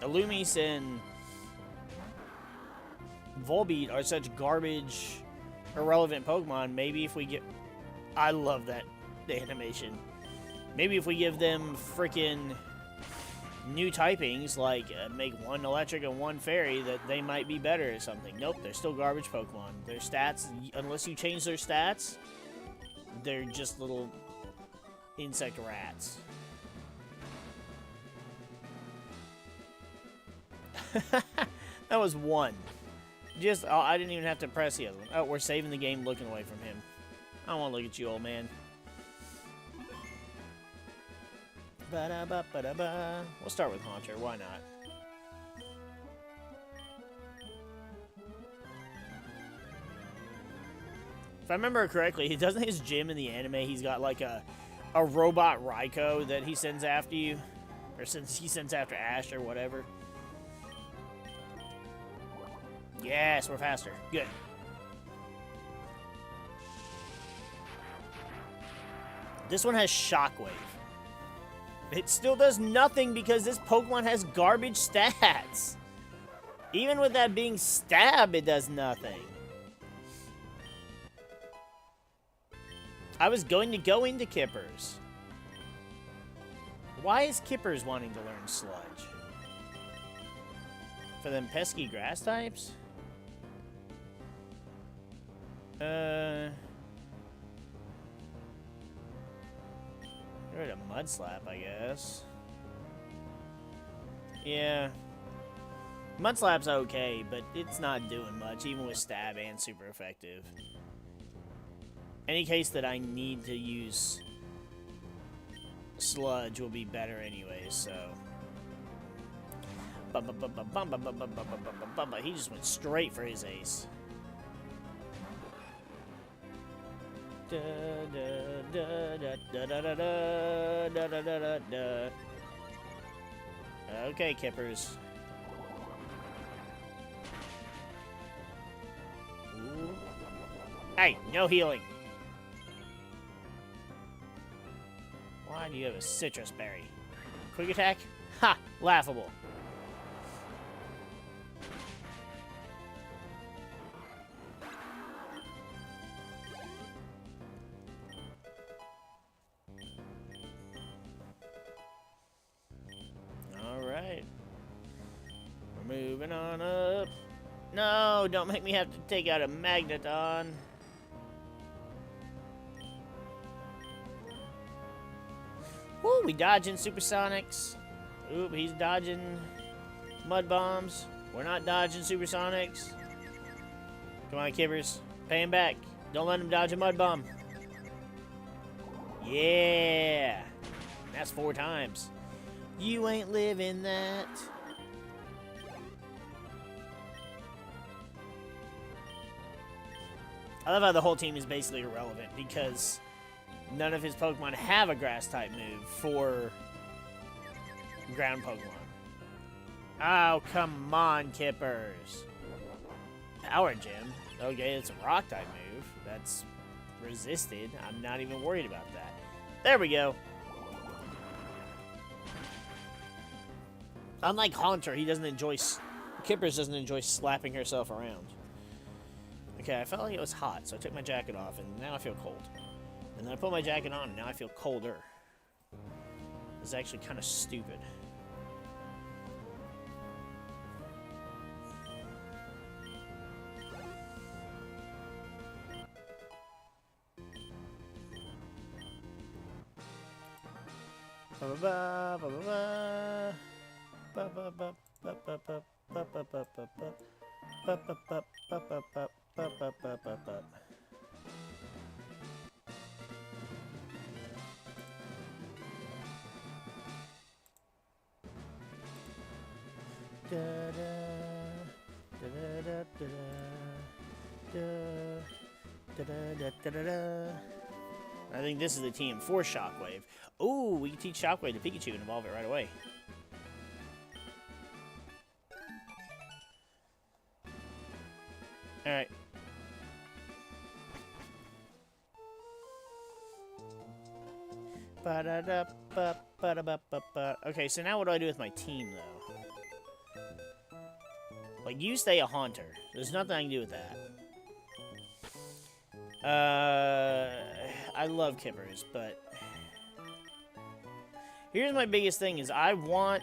Illumise and Volbeat are such garbage, irrelevant Pokemon. Maybe if we get... I love that animation. Maybe if we give them freaking new typings, like make one electric and one fairy, that they might be better or something. Nope, they're still garbage Pokemon. Their stats, unless you change their stats, they're just little insect rats. That was one. Just, oh, I didn't even have to press the other one. Oh, we're saving the game looking away from him. I don't want to look at you, old man. Ba-da-ba-ba-da-ba. We'll start with Haunter. Why not? If I remember correctly, he doesn't his gym in the anime, he's got like a robot Raikou that he sends after you. Or since he sends after Ash or whatever. Yes, we're faster. Good. This one has Shockwave. It still does nothing because this Pokemon has garbage stats. Even with that being Stab, it does nothing. I was going to go into Kippers. Why is Kippers wanting to learn Sludge? For them pesky grass types? Get rid of Mud Slap, I guess. Yeah. Mud Slap's okay, but it's not doing much, even with Stab and super effective. Any case that I need to use Sludge will be better anyway, so... He just went straight for his ace. Okay, Kippers. Ooh. Hey, no healing. Why do you have a citrus berry? Quick attack? Ha! Laughable. Alright. We're moving on up. No, don't make me have to take out a Magneton. Woo, we dodging Supersonics. Oop, he's dodging Mud Bombs. We're not dodging Supersonics. Come on, Kippers. Pay him back. Don't let him dodge a Mud Bomb. Yeah. That's 4 times. You ain't living that. I love how the whole team is basically irrelevant because none of his Pokemon have a Grass-type move for ground Pokemon. Oh, come on, Kippers. Power Gem. Okay, it's a Rock-type move. That's resisted. I'm not even worried about that. There we go. Unlike Haunter, he doesn't enjoy... Kippers doesn't enjoy slapping herself around. Okay, I felt like it was hot, so I took my jacket off, and now I feel cold. And then I put my jacket on, and now I feel colder. This is actually kind of stupid. I think this is the team for Shockwave. Ooh, we can teach Shockwave to Pikachu and evolve it right away. Alright. Okay, so now what do I do with my team, though? Like, you stay a Haunter. There's nothing I can do with that. I love Kippers, but... Here's my biggest thing is I want...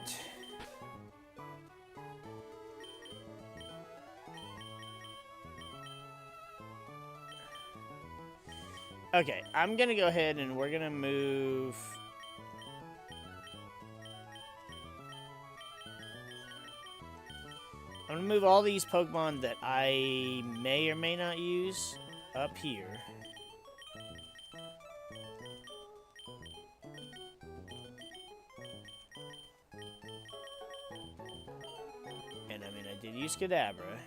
Okay, I'm gonna go ahead and we're gonna move... I'm gonna move all these Pokemon that I may or may not use up here. And I mean, I did use Kadabra.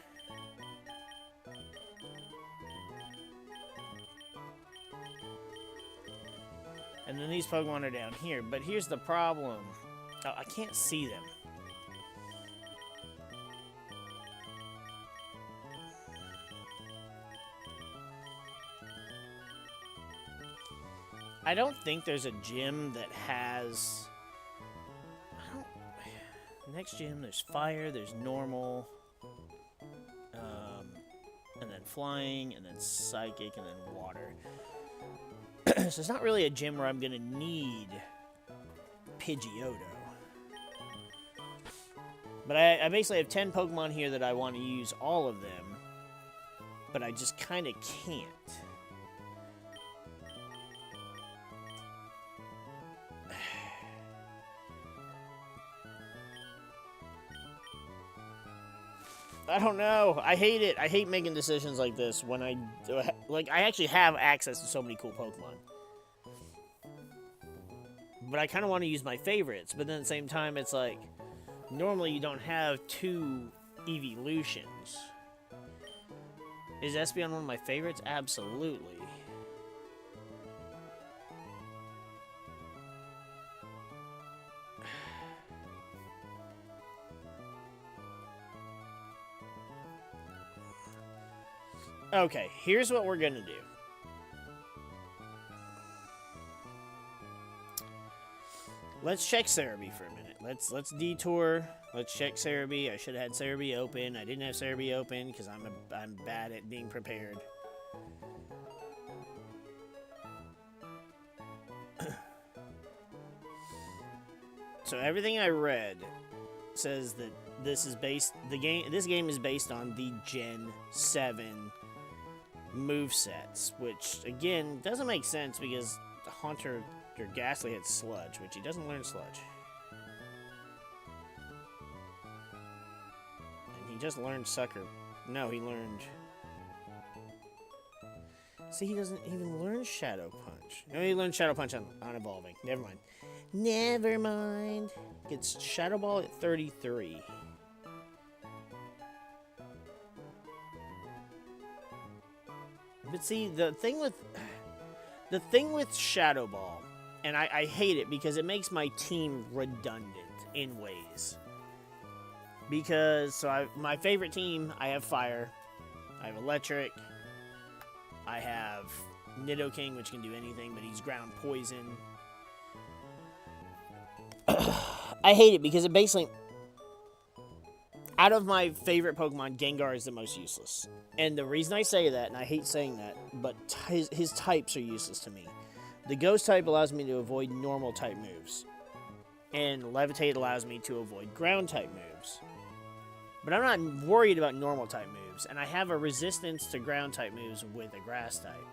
And then these Pokemon are down here. But here's the problem. Oh, I can't see them. I don't think there's a gym that has... Next gym, there's fire, there's normal, and then flying, and then psychic, and then water. So it's not really a gym where I'm going to need Pidgeotto. But I basically have 10 Pokemon here that I want to use all of them, but I just kind of can't. I don't know. I hate it. I hate making decisions like this when I actually have access to so many cool Pokemon. But I kind of want to use my favorites, but then at the same time, it's like, normally you don't have 2 evolutions. Is Espeon one of my favorites? Absolutely. Okay, here's what we're gonna do. Let's check Cerebi for a minute. Let's detour. Let's check Cerebi. I should have had Cerebi open. I didn't have Cerebi open because I'm bad at being prepared. So everything I read says that this game is based on the Gen 7 movesets, which again doesn't make sense because the Haunter or Ghastly had Sludge, which he doesn't learn Sludge. And he just learned Sucker. No, he learned... See, he doesn't even learn Shadow Punch. No, he learned Shadow Punch on Evolving. Never mind. Never mind. Gets Shadow Ball at 33. But see, the thing with Shadow Ball, and I hate it because it makes my team redundant in ways. Because, so my favorite team, I have Fire, I have Electric, I have Nidoking, which can do anything, but he's ground poison. I hate it because it basically... Out of my favorite Pokemon, Gengar is the most useless. And the reason I say that, and I hate saying that, but his types are useless to me. The Ghost type allows me to avoid normal type moves. And Levitate allows me to avoid ground type moves. But I'm not worried about normal type moves, and I have a resistance to ground type moves with a grass type.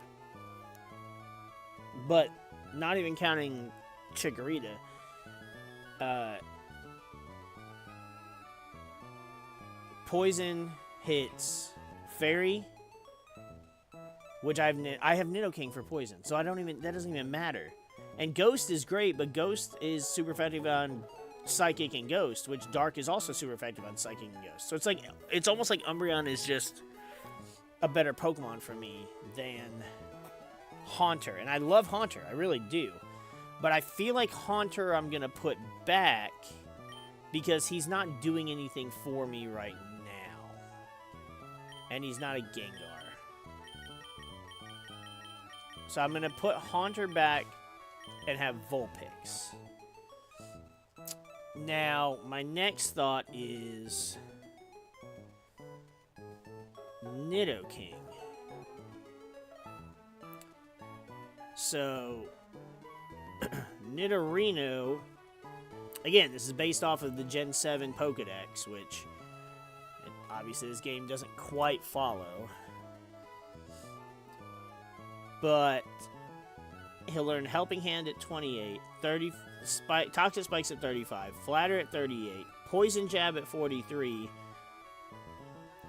But, not even counting Chikorita, Poison hits Fairy, which I have Nidoking for Poison, so that doesn't even matter. And Ghost is great, but Ghost is super effective on Psychic and Ghost, which Dark is also super effective on Psychic and Ghost. So it's almost like Umbreon is just a better Pokemon for me than Haunter. And I love Haunter, I really do. But I feel like Haunter I'm going to put back because he's not doing anything for me right now. And he's not a Gengar. So I'm going to put Haunter back and have Vulpix. Now, my next thought is Nidoking. So, Nidorino, again, this is based off of the Gen 7 Pokedex, which obviously this game doesn't quite follow. But he'll learn Helping Hand at 28, Toxic Spikes at 35, Flatter at 38, Poison Jab at 43.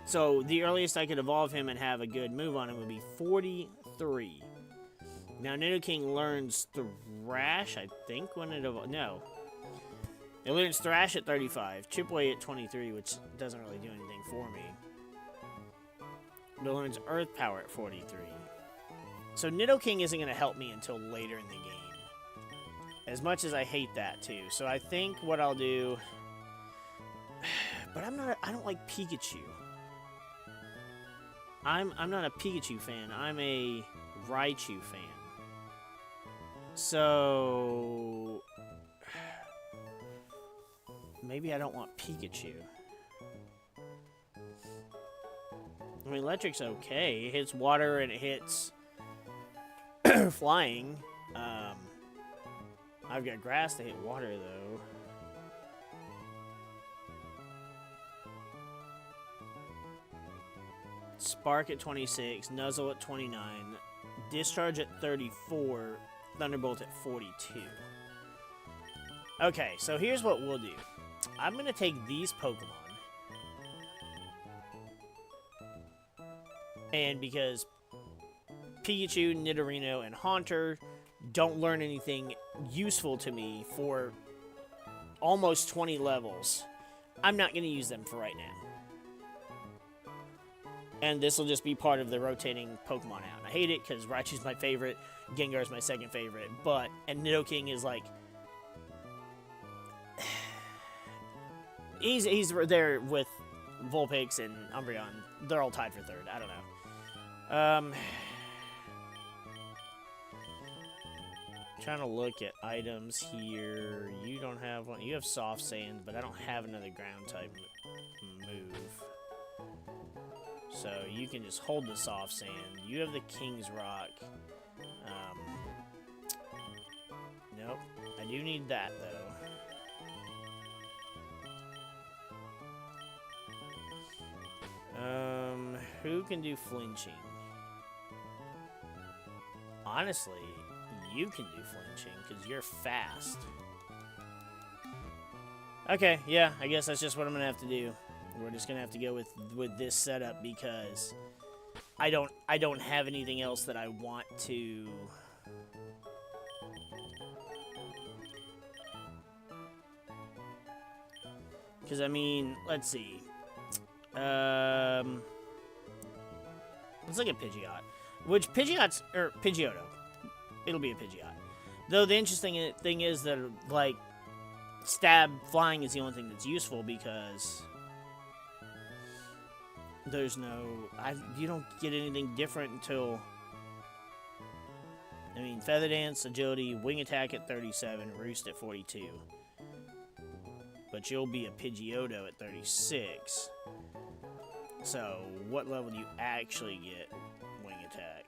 So the earliest I could evolve him and have a good move on him would be 43. Now Nidoking learns Thrash, I think, when it evolves. No. It learns Thrash at 35, Chip Away at 23, which doesn't really do anything for me. But it learns Earth Power at 43. So Nidoking isn't going to help me until later in the game. As much as I hate that too. So I think what I'll do... But I don't like Pikachu. I'm not a Pikachu fan. I'm a Raichu fan. So... Maybe I don't want Pikachu. I mean, Electric's okay. It hits water and it hits flying. I've got grass to hit water, though. Spark at 26, Nuzzle at 29, Discharge at 34, Thunderbolt at 42. Okay, so here's what we'll do. I'm going to take these Pokemon. And because Pikachu, Nidorino, and Haunter don't learn anything useful to me for almost 20 levels, I'm not going to use them for right now. And this will just be part of the rotating Pokemon out. And I hate it because Raichu's my favorite, Gengar's my second favorite, and Nidoking is like... He's there with Vulpix and Umbreon. They're all tied for third. I don't know. Trying to look at items here. You don't have one. You have Soft Sand, but I don't have another ground type move. So you can just hold the Soft Sand. You have the King's Rock. Nope. I do need that, though. Who can do flinching? Honestly, you can do flinching, because you're fast. Okay, yeah, I guess that's just what I'm going to have to do. We're just going to have to go with this setup, because I don't have anything else that I want to... Because, I mean, let's see. Let's look at Pidgeot. Which Pidgeot's... Or Pidgeotto. It'll be a Pidgeot. Though the interesting thing is that, like, stab flying is the only thing that's useful because there's no... you don't get anything different until... I mean, Feather Dance, Agility, Wing Attack at 37, Roost at 42. But you'll be a Pidgeotto at 36. So, what level do you actually get Wing Attack?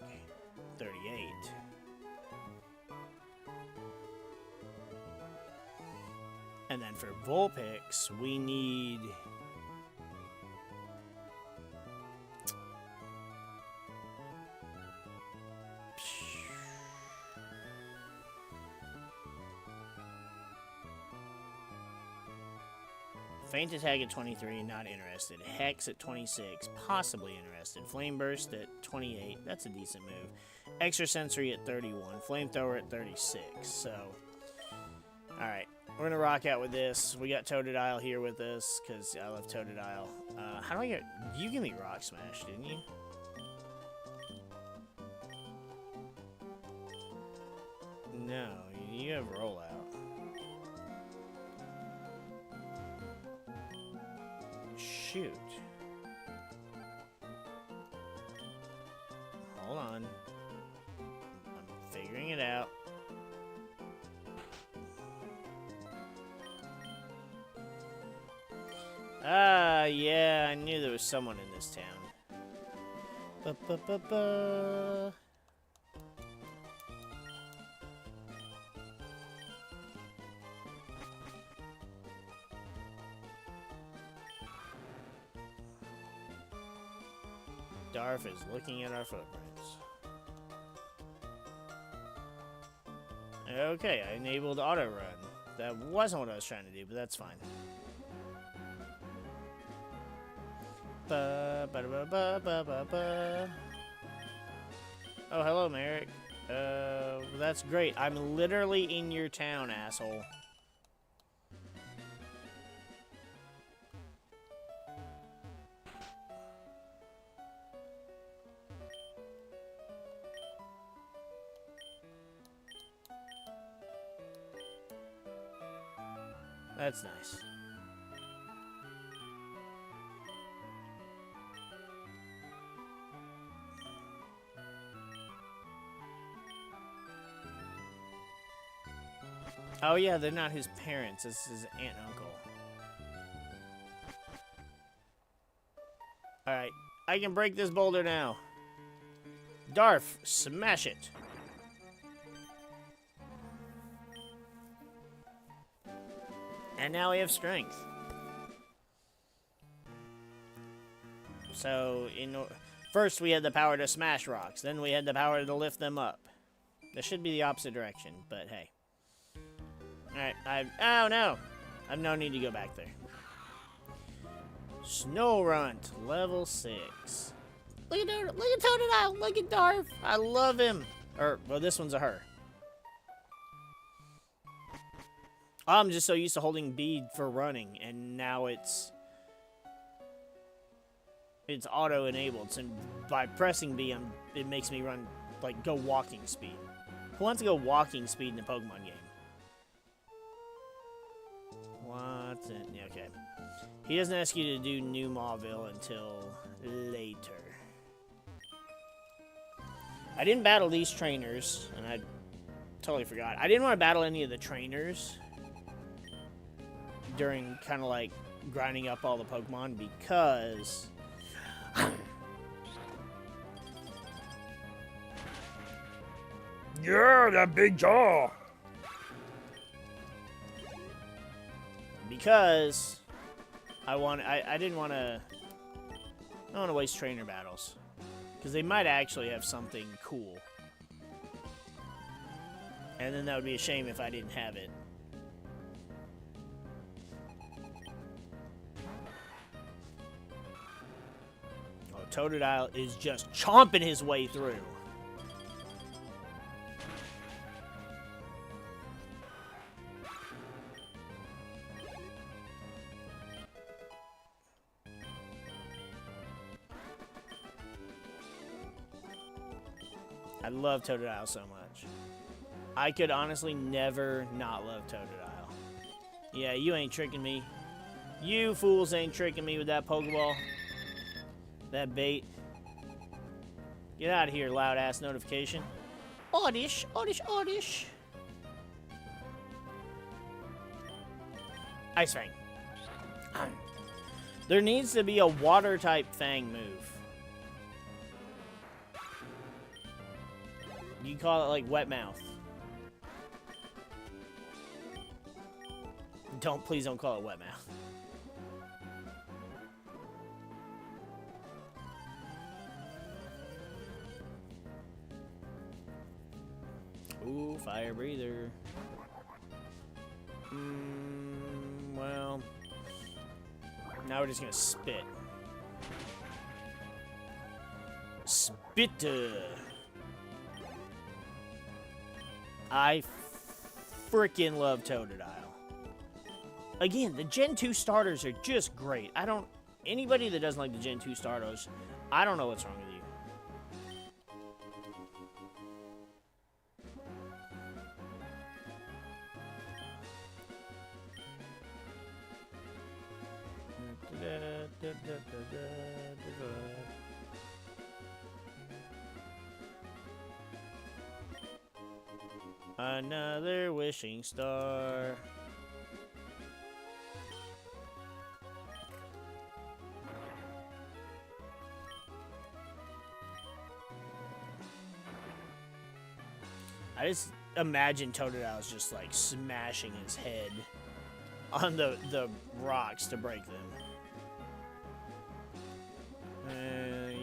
38. And then for Vulpix, we need... Faint Attack at 23, not interested. Hex at 26, possibly interested. Flame Burst at 28, that's a decent move. Extrasensory at 31, Flamethrower at 36, so... Alright. We're gonna rock out with this. We got Totodile here with us, because I love Totodile. How do I get... You give me Rock Smash, didn't you? No, you have Rollout. Shoot. Hold on. I'm figuring it out. Yeah, I knew there was someone in this town. Ba-ba-ba-ba. Darf is looking at our footprints. Okay, I enabled auto run. That wasn't what I was trying to do, but that's fine. Ba, ba, ba, ba, ba, ba, ba. Oh, hello, Merrick. That's great. I'm literally in your town, asshole. That's nice. Oh yeah, they're not his parents. This is his aunt and uncle. Alright, I can break this boulder now. Darf, smash it. And now we have strength. So, first we had the power to smash rocks. Then we had the power to lift them up. This should be the opposite direction, but hey. Alright, oh no! I have no need to go back there. Snorunt, level 6. Look at Totodile, look at Darf. I love him. Well, this one's a her. I'm just so used to holding B for running, and now it's auto-enabled. So by pressing B, it makes me run, like, go walking speed. Who wants to go walking speed in a Pokemon game? What? Yeah, okay. He doesn't ask you to do New Mauville until later. I didn't battle these trainers, and I totally forgot. I didn't want to battle any of the trainers during kind of like grinding up all the Pokemon because yeah, that big jaw. Because I didn't want to. I don't want to waste trainer battles because they might actually have something cool, and then that would be a shame if I didn't have it. Oh, Totodile is just chomping his way through. I love Totodile so much. I could honestly never not love Totodile. Yeah, you ain't tricking me. You fools ain't tricking me with that Pokeball. That bait. Get out of here, loud-ass notification. Oddish, Oddish, Oddish. Ice Fang. There needs to be a water-type Fang move. You can call it like Wet Mouth. Please don't call it Wet Mouth. Ooh, Fire Breather. Well, now we're just gonna spit. Spitter. I freaking love Totodile. Again, the Gen 2 starters are just great. Anybody that doesn't like the Gen 2 starters, I don't know what's wrong with you. Another wishing star. I just imagine Totodile's just like smashing his head on the rocks to break them.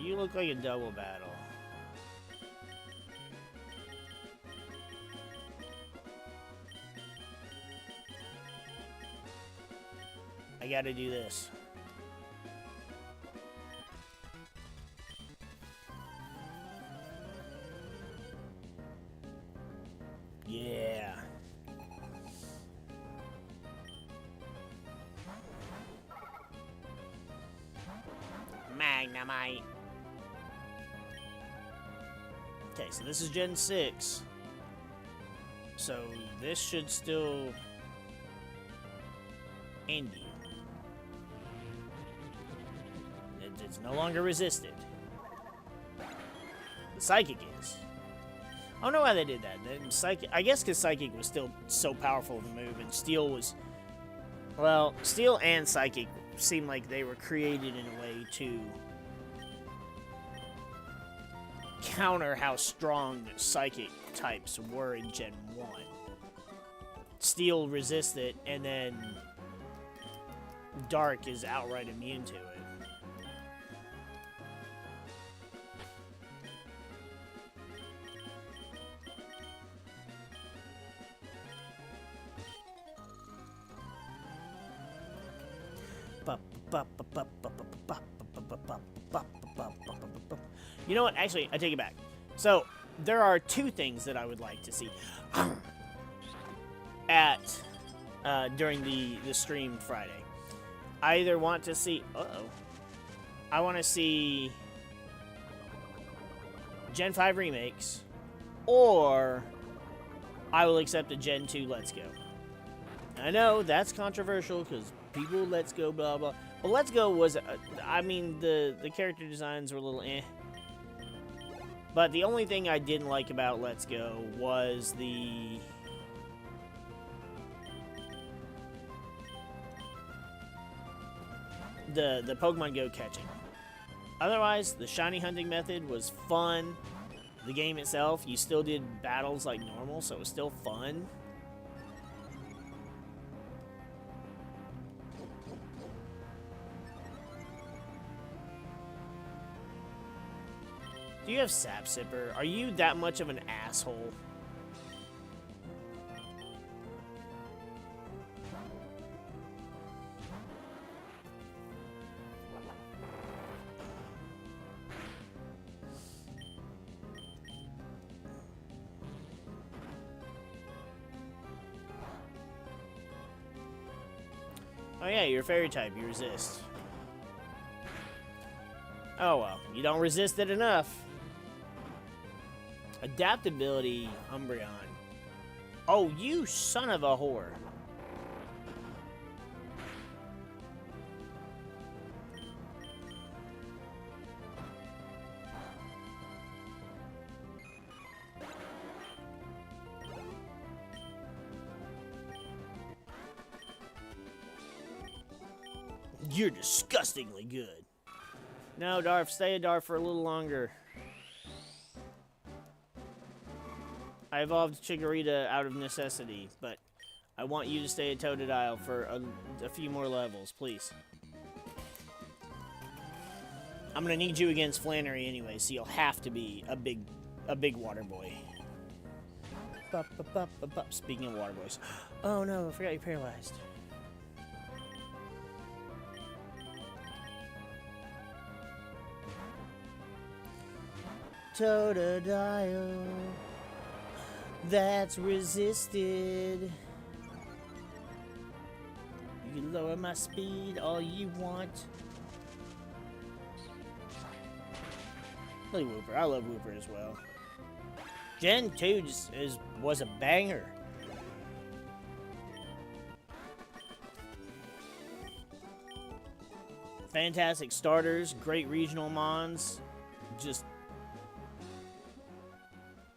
You look like a double battle. I gotta do this. Yeah. Magnemite. Okay, so this is Gen 6. So this should still end you. It's no longer resisted. The Psychic is. I don't know why they did that. Psychic, I guess because Psychic was still so powerful of a move, and Steel was... Well, Steel and Psychic seemed like they were created in a way to counter how strong Psychic types were in Gen 1. Steel resists it, and then Dark is outright immune to it. You know what? Actually, I take it back. So, there are two things that I would like to see at during the stream Friday. I either want to see... I want to see Gen 5 remakes, or I will accept a Gen 2 Let's Go. I know that's controversial because people Let's Go blah blah. But Let's Go was, I mean, the character designs were a little eh. But the only thing I didn't like about Let's Go was the Pokemon Go catching. Otherwise, the shiny hunting method was fun. The game itself, you still did battles like normal, so it was still fun. Do you have Sap Sipper? Are you that much of an asshole? Oh yeah, you're a fairy type, you resist. Oh well, you don't resist it enough. Adaptability, Umbreon. Oh, you son of a whore. You're disgustingly good. No, Darf, stay a Darf for a little longer. I evolved Chikorita out of necessity, but I want you to stay a Totodile for a few more levels, please. I'm gonna need you against Flannery anyway, so you'll have to be a big water boy. Speaking of water boys. Oh no, I forgot you're paralyzed. Totodile that's resisted. lower my speed all you want. Look at Wooper. I love Wooper as well. Gen 2 was a banger. Fantastic starters, great regional mons, just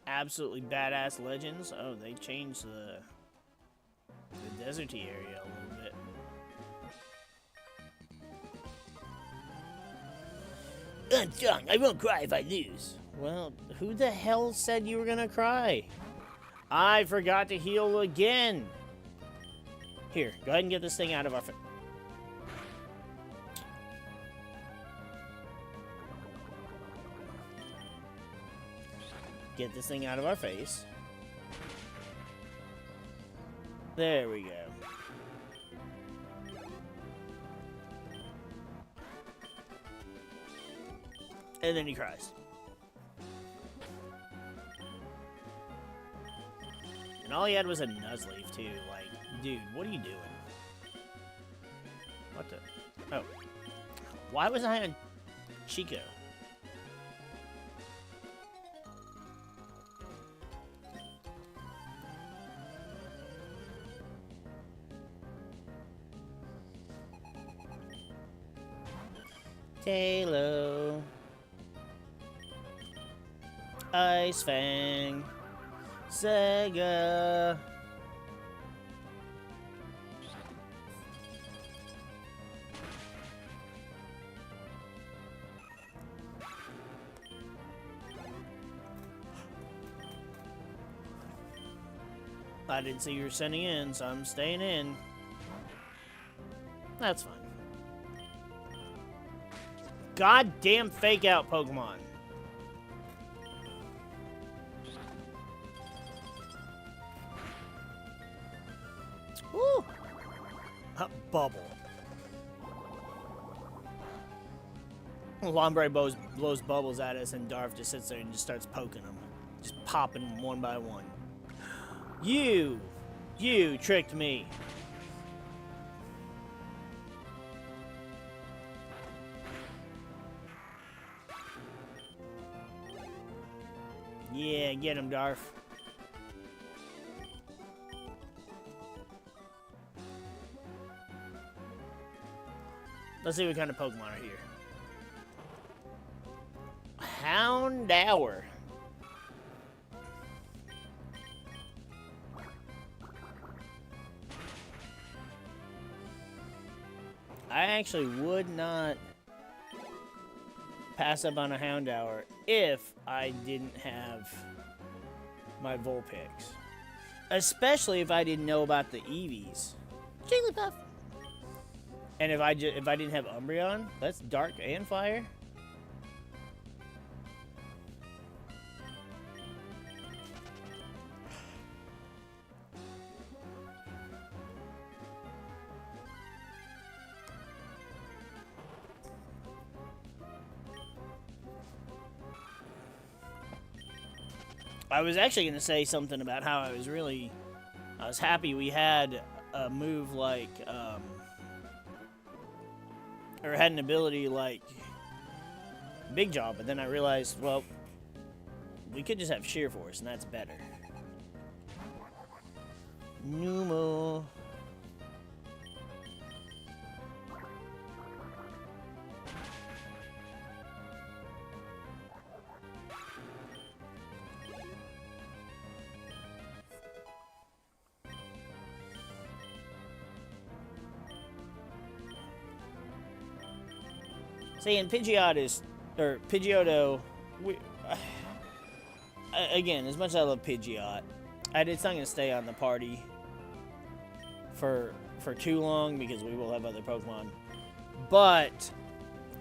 absolutely badass legends. Oh, they changed the deserty area a little bit. I'm strong. I won't cry if I lose. Well, who the hell said you were gonna cry? I forgot to heal again. Here, go ahead and get this thing out of our face. Get this thing out of our face. There we go. And then he cries. And all he had was a Nuzleaf, too. Like, dude, what are you doing? What the? Oh. Why was I on Chico? Halo. Ice Fang. Sega. I didn't see you were sending in, so I'm staying in. That's fine. Goddamn fake out Pokemon. Woo! Bubble. Lombre blows bubbles at us, and Darf just sits there and just starts poking them. Just popping them one by one. You tricked me. Yeah, get him, Darf. Let's see what kind of Pokemon are here. Houndour. I actually would not pass up on a Houndour if I didn't have my Vulpix. Especially if I didn't know about the Eevees. Jigglypuff. And if I didn't have Umbreon, that's Dark and Fire. I was actually going to say something about how I was happy we had a move like, or had an ability like Big Jaw, but then I realized, well, we could just have Sheer Force, and that's better. Numo. See, and Pidgeotto, again, as much as I love Pidgeot, it's not going to stay on the party for too long because we will have other Pokemon. But,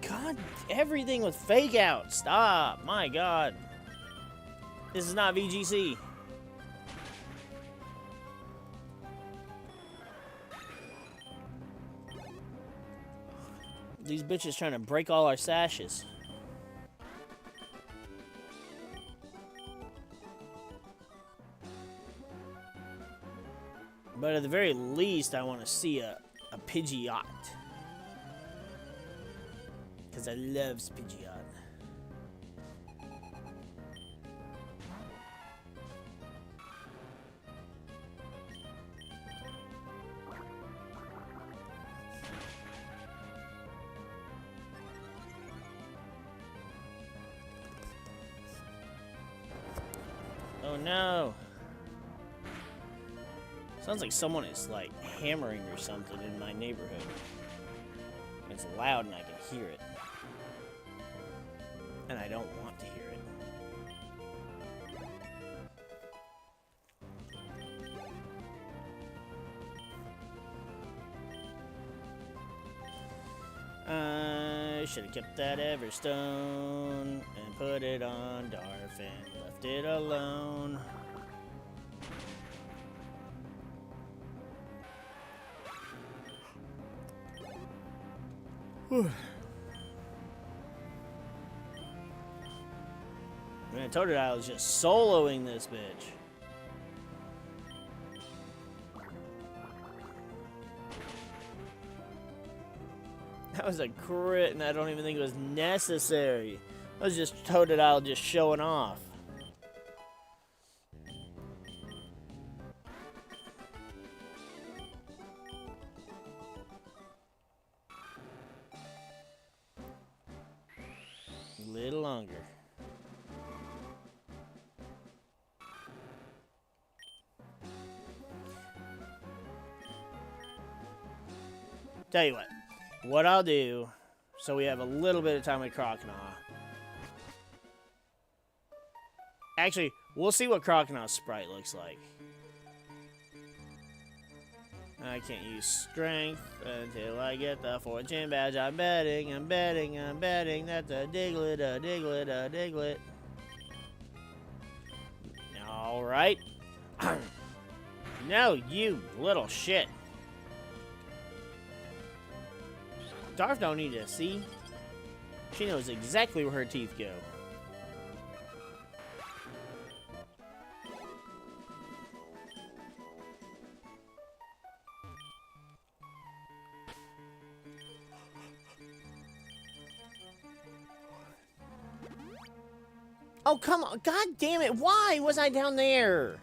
God, everything with Fake Out. Stop. My God. This is not VGC. These bitches trying to break all our sashes. But at the very least, I want to see a Pidgeot. Because I love Pidgeot. Oh no! Sounds like someone is like hammering or something in my neighborhood. It's loud and I can hear it. And I don't want to hear it. I should have kept that Everstone and put it on Darf and left it alone. Whew. Man, Totodile is just soloing this bitch. That was a crit, and I don't even think it was necessary. That was just Totodile just showing off. A little longer. Tell you what I'll do, so we have a little bit of time with Croconaw. Actually, we'll see what Croconaw's sprite looks like. I can't use strength until I get the fortune badge. I'm betting that's a Diglett. Alright. No, you little shit. Darf don't need to see. She knows exactly where her teeth go. Oh, come on. God damn it. Why was I down there?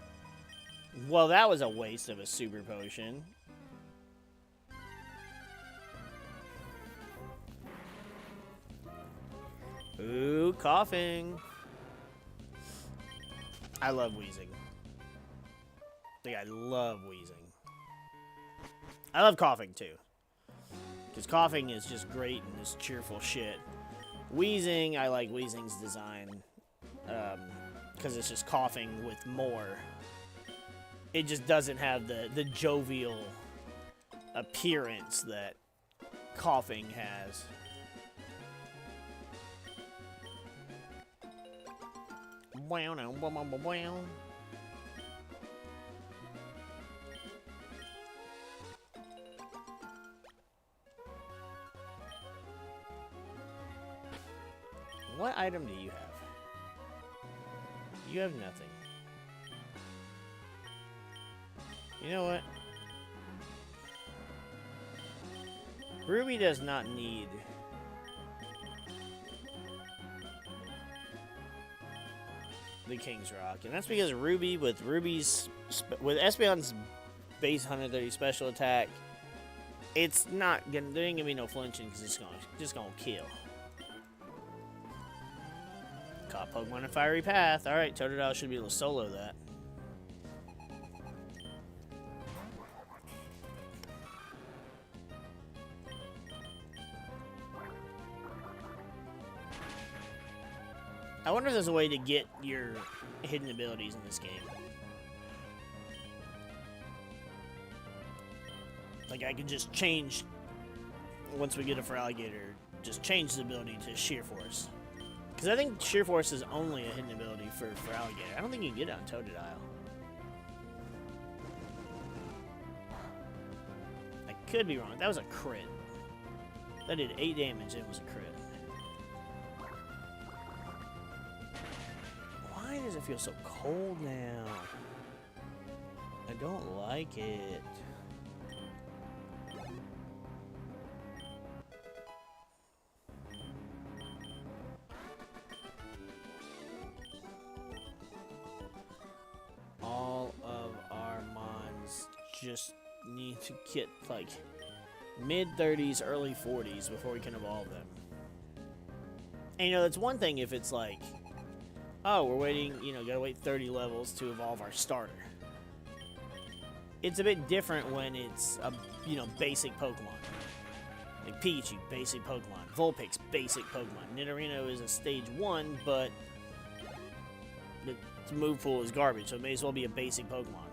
Well, that was a waste of a super potion. Ooh, coughing. I love wheezing. Like, I love wheezing. I love coughing, too. Because coughing is just great and this cheerful shit. Wheezing, I like Wheezing's design. Because it's just coughing with more. It just doesn't have the jovial appearance that coughing has. Wow, wow, wow, wow. What item do you have? You have nothing. You know what? Ruby does not need the King's Rock, and that's because Ruby, with Espeon's base 130 special attack, it's not gonna. There ain't gonna be no flinching because it's just gonna kill. Caught Pokemon in Fiery Path. All right, Totodile should be able to solo that. I wonder if there's a way to get your hidden abilities in this game. Like, I could just change, once we get it for Alligator, just change the ability to Sheer Force. Because I think Sheer Force is only a hidden ability for Alligator. I don't think you can get it on Totodile. I could be wrong. That was a crit. That did 8 damage and it was a crit. Why does it feel so cold now? I don't like it. just need to get like mid-30s, early 40s before we can evolve them. And, you know, that's one thing if it's like, oh, we're waiting, you know, gotta wait 30 levels to evolve our starter. It's a bit different when it's a, you know, basic Pokemon. Like Pikachu, basic Pokemon. Vulpix, basic Pokemon. Nidorino is a stage 1, but its move pool is garbage, so it may as well be a basic Pokemon.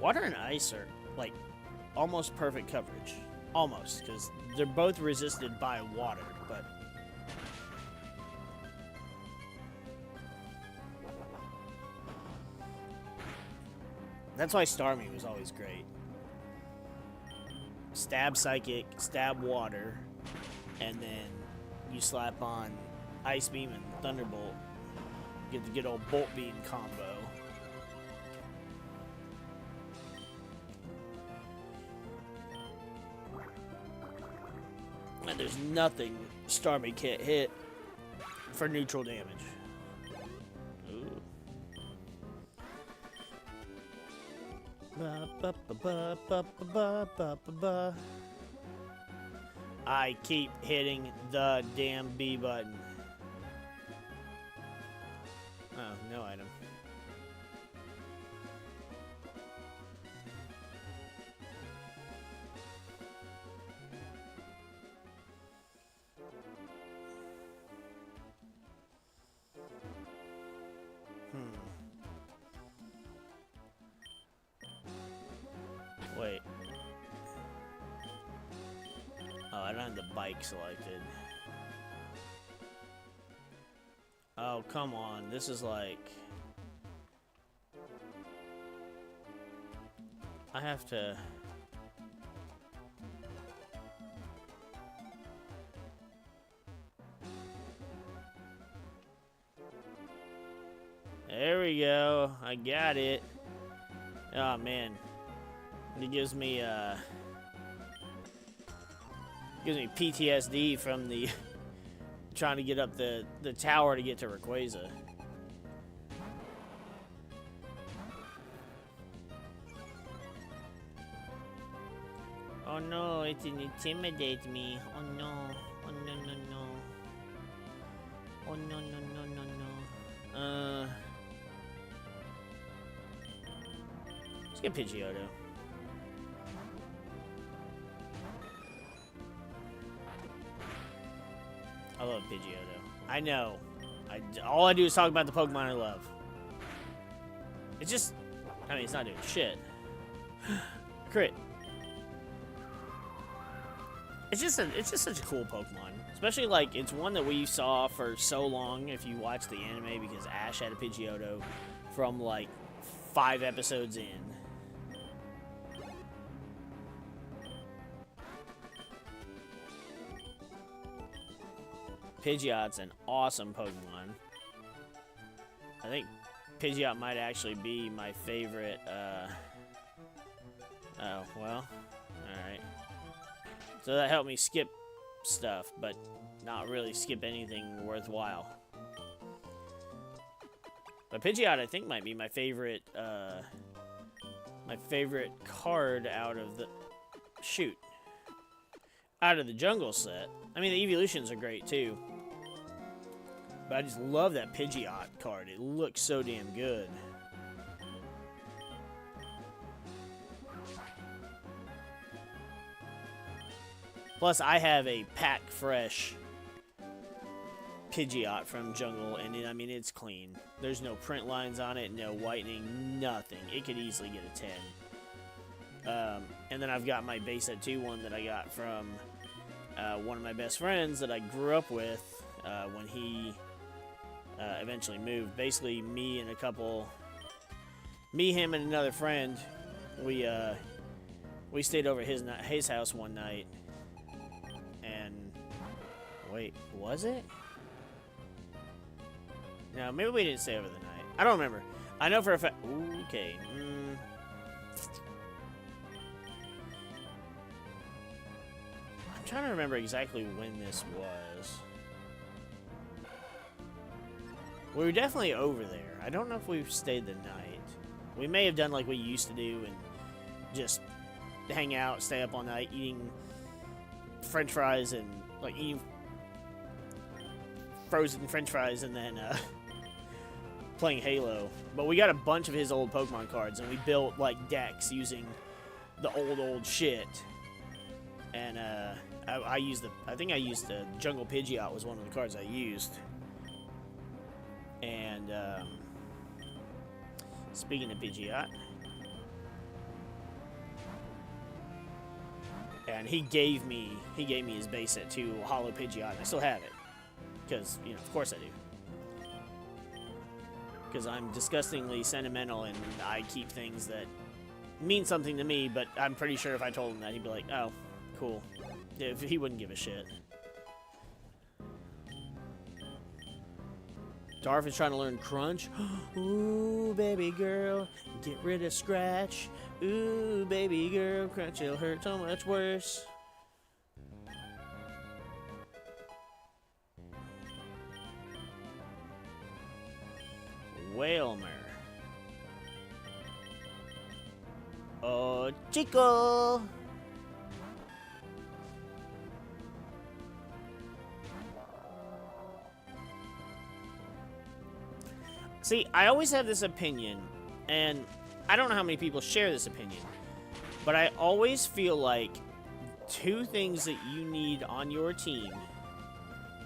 Water and Ice are, like, almost perfect coverage. Almost, because they're both resisted by water, but... That's why Starmie was always great. Stab Psychic, stab Water, and then you slap on Ice Beam and Thunderbolt. Get the good old Bolt Beam combo. And there's nothing Starmie can't hit for neutral damage. Ooh. I keep hitting the damn B button. Oh, no item. Wait. Oh, I don't have the bike selected. Oh, come on. This is like... I have to... There we go. I got it. Oh, man. It gives me PTSD from the trying to get up the tower to get to Rayquaza. Oh no, it intimidates me. Oh no. Oh no no no. Oh no no no no no. Let's get Pidgeotto. I love Pidgeotto. I know. All I do is talk about the Pokemon I love. It's just... I mean, it's not doing shit. Crit. It's just such a cool Pokemon. Especially, like, it's one that we saw for so long if you watch the anime, because Ash had a Pidgeotto from, like, 5 episodes in. Pidgeot's an awesome Pokemon. I think Pidgeot might actually be my favorite, Oh, well. Alright. So that helped me skip stuff, but not really skip anything worthwhile. But Pidgeot, I think, might be my favorite card out of the... Shoot. Out of the jungle set. I mean, the evolutions are great, too. But I just love that Pidgeot card. It looks so damn good. Plus, I have a pack fresh Pidgeot from Jungle, and I mean, it's clean. There's no print lines on it, no whitening, nothing. It could easily get a 10. And then I've got my base set 2 one that I got from one of my best friends that I grew up with when he eventually moved. Basically, me, him, and another friend, we stayed over his house one night, and wait, was it? No, maybe we didn't stay over the night. I don't remember. I know for a fact. Okay. I'm trying to remember exactly when this was. We were definitely over there. I don't know if we've stayed the night. We may have done like we used to do and just hang out, stay up all night, eating French fries and like eating frozen French fries and then playing Halo. But we got a bunch of his old Pokemon cards and we built like decks using the old shit. And I think I used the Jungle Pidgeot was one of the cards I used. And speaking of Pidgeot, and he gave me his base set too, Hollow Pidgeot, and I still have it because of course I do, because I'm disgustingly sentimental and I keep things that mean something to me. But I'm pretty sure if I told him that, he'd be like, "Oh, cool." If he wouldn't give a shit. Darth is trying to learn Crunch. Ooh, baby girl, get rid of Scratch. Ooh, baby girl, Crunch, it'll hurt so much worse. Whalmer. Oh, Chico. See, I always have this opinion, and I don't know how many people share this opinion, but I always feel like two things that you need on your team.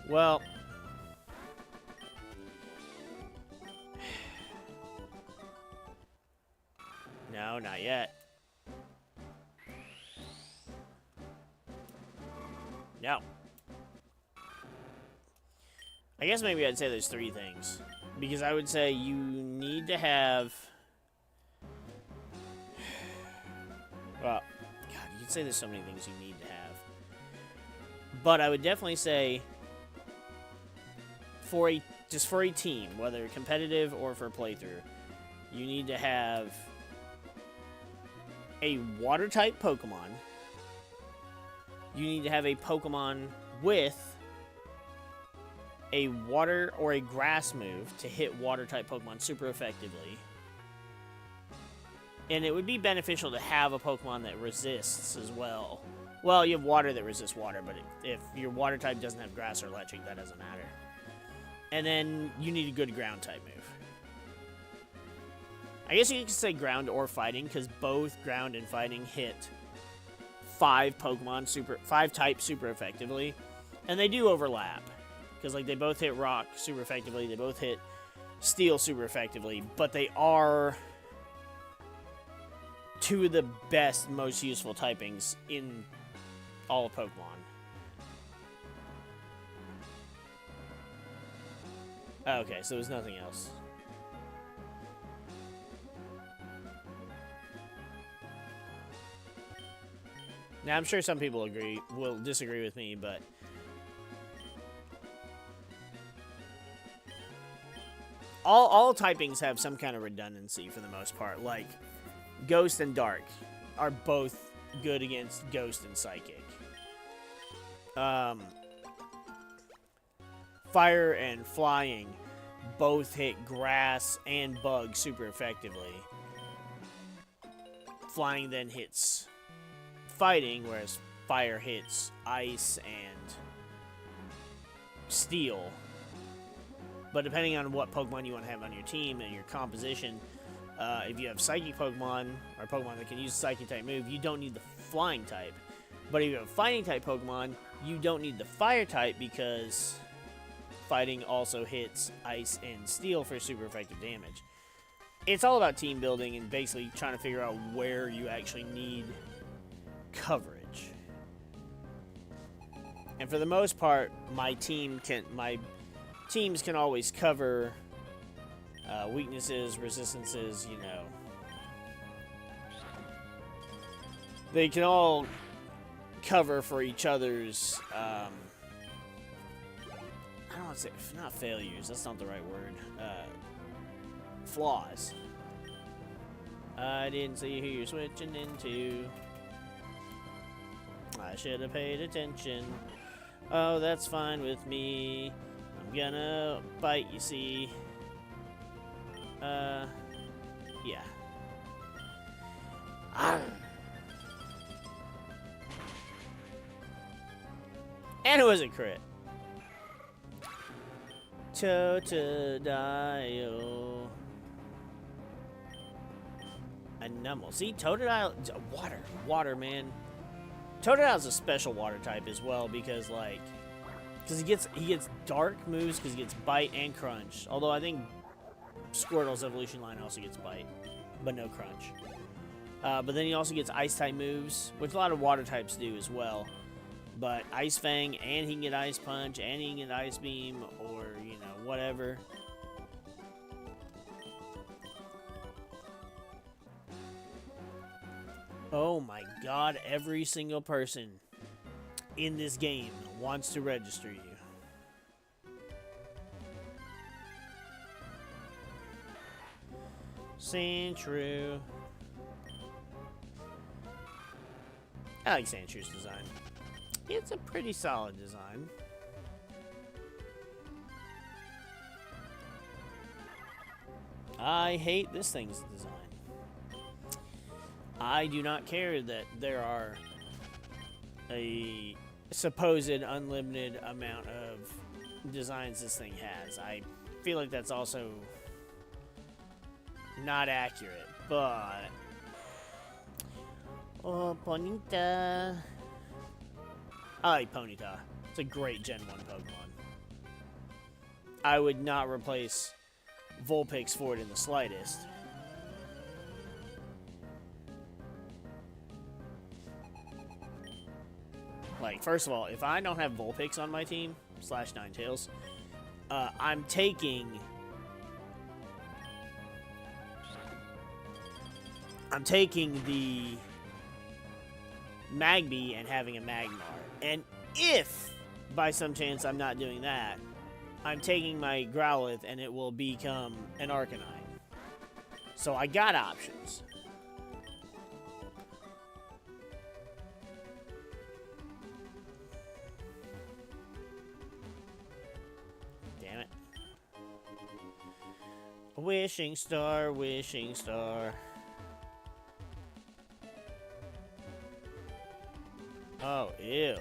Well, no, not yet. No. I guess maybe I'd say there's three things. Because I would say you need to have... Well, God, you could say there's so many things you need to have. But I would definitely say, just for a team, whether competitive or for playthrough, you need to have a water-type Pokemon. You need to have a Pokemon with a water or a grass move to hit water-type Pokemon super effectively. And it would be beneficial to have a Pokemon that resists as well. Well, you have water that resists water, but if your water type doesn't have grass or electric, that doesn't matter. And then you need a good ground type move. I guess you could say ground or fighting, because both ground and fighting hit 5 types super effectively. And they do overlap. Because, like, they both hit rock super effectively, they both hit steel super effectively, but they are two of the best, most useful typings in all of Pokemon. Okay, so there's nothing else. Now, I'm sure some people will disagree with me, but all typings have some kind of redundancy for the most part. Like, Ghost and Dark are both good against Ghost and Psychic. Fire and Flying both hit Grass and Bug super effectively. Flying then hits Fighting, whereas Fire hits Ice and Steel. But depending on what Pokemon you want to have on your team and your composition, if you have Psychic Pokemon, or Pokemon that can use a Psychic-type move, you don't need the Flying type. But if you have a Fighting-type Pokemon, you don't need the Fire-type because Fighting also hits Ice and Steel for super effective damage. It's all about team building and basically trying to figure out where you actually need coverage. And for the most part, my teams can always cover weaknesses, resistances, you know. They can all cover for each other's, I don't want to say, not failures, that's not the right word, flaws. I didn't see who you're switching into. I should have paid attention. Oh, that's fine with me. I'm gonna bite, you see. Yeah. And it was a crit. Totodile. A Numel. See, Totodile, water, man. Totodile's a special water type as well because, like, he gets dark moves because he gets bite and crunch. Although I think Squirtle's evolution line also gets bite, but no crunch. But then he also gets ice type moves, which a lot of water types do as well. But Ice Fang, and he can get Ice Punch, and he can get Ice Beam, or, you know, whatever. Oh my god, every single person in this game wants to register you. Sandshrew. I like Sandshrew's design. It's a pretty solid design. I hate this thing's design. I do not care that there are a supposed unlimited amount of designs this thing has. I feel like that's also not accurate, but... Oh, Ponyta. I like Ponyta. It's a great Gen 1 Pokemon. I would not replace Vulpix for it in the slightest. Like, first of all, if I don't have Vulpix on my team, / Ninetales, I'm taking the Magby and having a Magmar. And if, by some chance, I'm not doing that, I'm taking my Growlithe and it will become an Arcanine. So I got options. Damn it. Wishing star, wishing star. Oh, ew.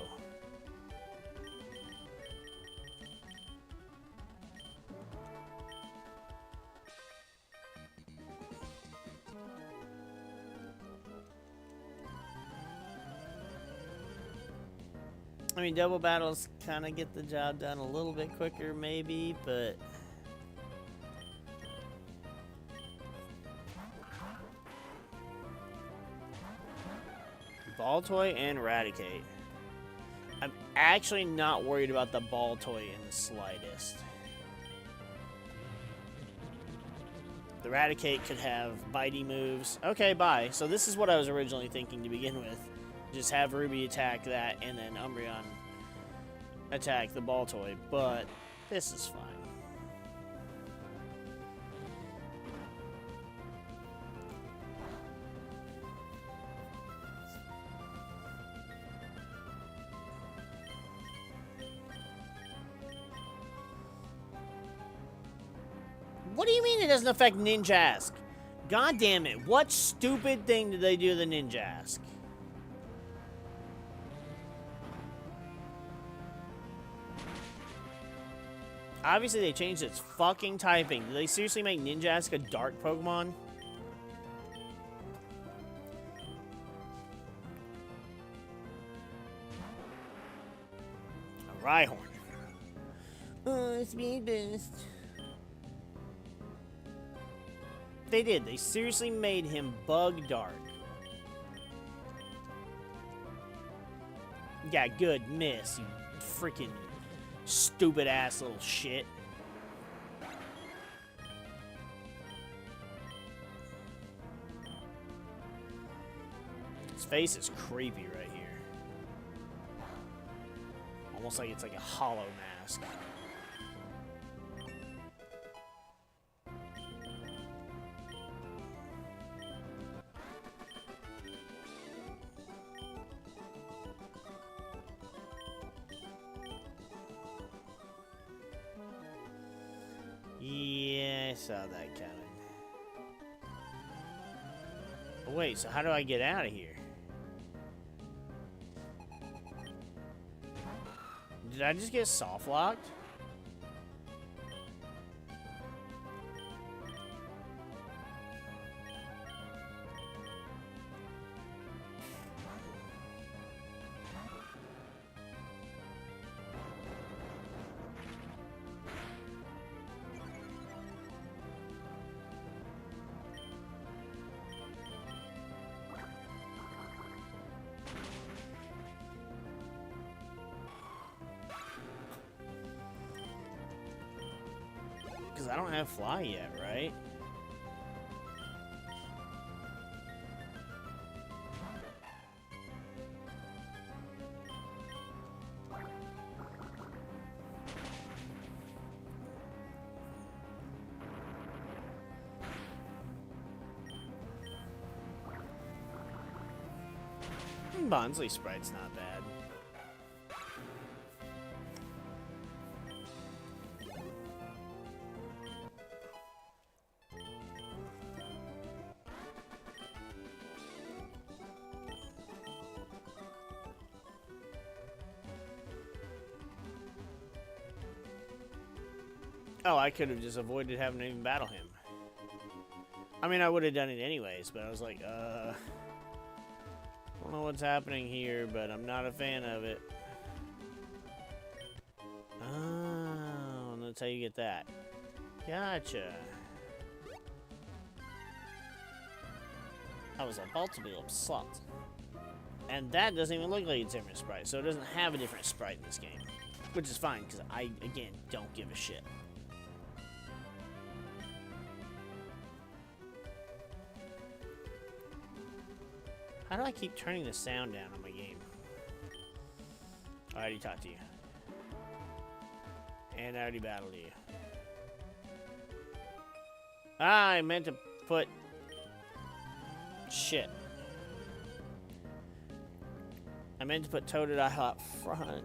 I mean, double battles kind of get the job done a little bit quicker, maybe, but... Baltoy and Raticate. I'm actually not worried about the Baltoy in the slightest. The Raticate could have bitey moves. Okay, bye. So this is what I was originally thinking to begin with. Just have Ruby attack that, and then Umbreon attack the Baltoy. But this is fine. What do you mean it doesn't affect Ninjask? God damn it, what stupid thing did they do to the Ninjask? Obviously they changed its fucking typing. Did they seriously make Ninjask a dark Pokemon? A Rhyhorn. Oh, speed boost. They did. They seriously made him bug dark. Yeah, good miss, you freaking stupid ass little shit. His face is creepy right here. Almost like it's like a hollow mask. Yeah, I saw that coming. Oh, wait, so how do I get out of here? Did I just get soft locked? Because I don't have fly yet, right? Bonsly sprite's not bad. Oh, I could have just avoided having to even battle him. I mean, I would have done it anyways, but I was like, I don't know what's happening here, but I'm not a fan of it. Oh, and that's how you get that. Gotcha. I was about to be upset. And that doesn't even look like a different sprite, so it doesn't have a different sprite in this game. Which is fine, because I, again, don't give a shit. How do I keep turning the sound down on my game? I already talked to you. And I already battled you. Ah, I meant to put... Shit. I meant to put Totodile up front.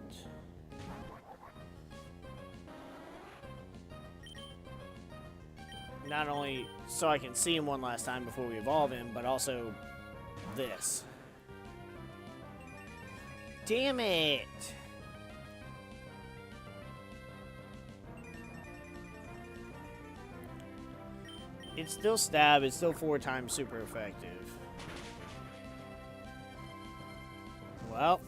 Not only so I can see him one last time before we evolve him, but also... this. Damn it! It's still stab, it's still 4 times super effective. Well.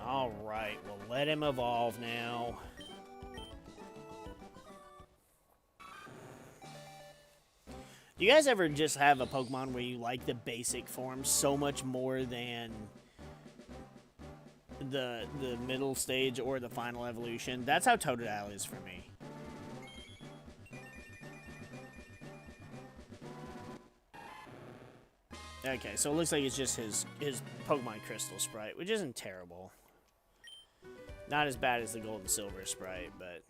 Alright, well let him evolve now. Do you guys ever just have a Pokemon where you like the basic form so much more than the middle stage or the final evolution? That's how Totodile is for me. Okay, so it looks like it's just his Pokemon Crystal sprite, which isn't terrible. Not as bad as the Gold and Silver sprite, but...